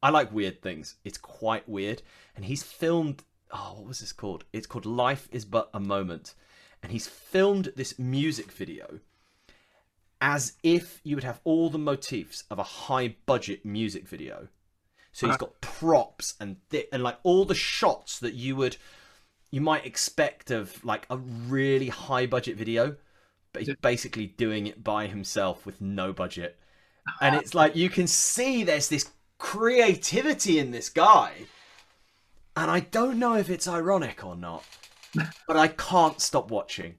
I like weird things. It's quite weird. And he's filmed, what was this called? It's called Life is But a Moment. And he's filmed this music video as if you would have all the motifs of a high budget music video. So he's got props and like all the shots that you might expect of like a really high budget video, but he's basically doing it by himself with no budget. And it's like, you can see there's this creativity in this guy, and I don't know if it's ironic or not, but I can't stop watching.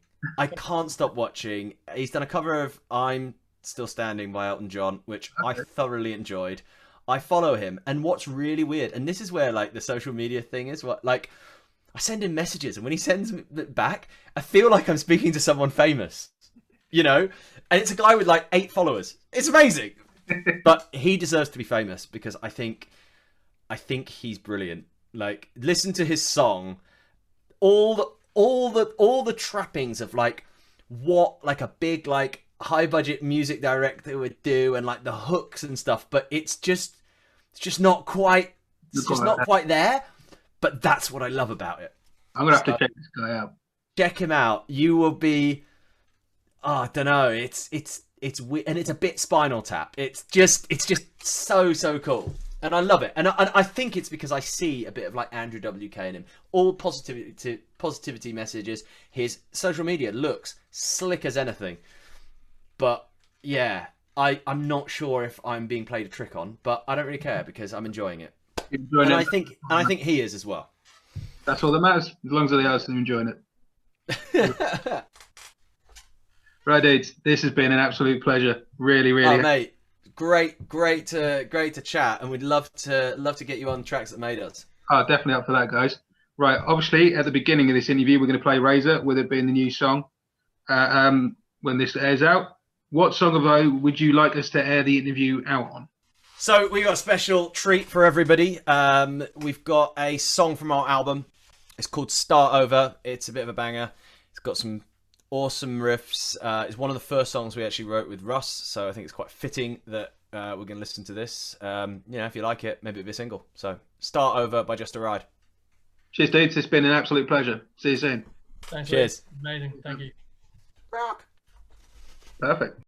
He's done a cover of I'm Still Standing by Elton John, which I thoroughly enjoyed. I follow him, and what's really weird, and this is where like the social media thing is, I send him messages, and when he sends it back, I feel like I'm speaking to someone famous, and it's a guy with like 8 followers. It's amazing. But he deserves to be famous, because I think he's brilliant. Like, listen to his song, all the trappings of like what like a big like high budget music director would do, and like the hooks and stuff, but it's just not quite there. But that's what I love about it. I'm gonna have to check this guy out. Check him out. You will be, I don't know, it's weird, and it's a bit Spinal Tap. It's just so cool, and I love it. And I think it's because I see a bit of like Andrew WK in him. All positivity messages. His social media looks slick as anything. But yeah, I'm not sure if I'm being played a trick on, but I don't really care, because I'm enjoying it. I think he is as well. That's all that matters, as long as the others are enjoying it. Right, dudes, this has been an absolute pleasure. Really. Oh, mate, great to chat, and we'd love to get you on Tracks That Made Us. Oh, definitely up for that, guys. Right, obviously at the beginning of this interview, we're going to play Razor, with it being the new song when this airs out. what song of O would you like us to air the interview out on? So we got a special treat for everybody. We've got a song from our album. It's called Start Over. It's a bit of a banger. It's got some awesome riffs. It's one of the first songs we actually wrote with Russ, so I think it's quite fitting that we're going to listen to this. If you like it, maybe it'll be a single. So Start Over by Just a Ride. Cheers, dudes. It's been an absolute pleasure. See you soon. Thanks. Cheers. Amazing. Thank you. Rock. Perfect.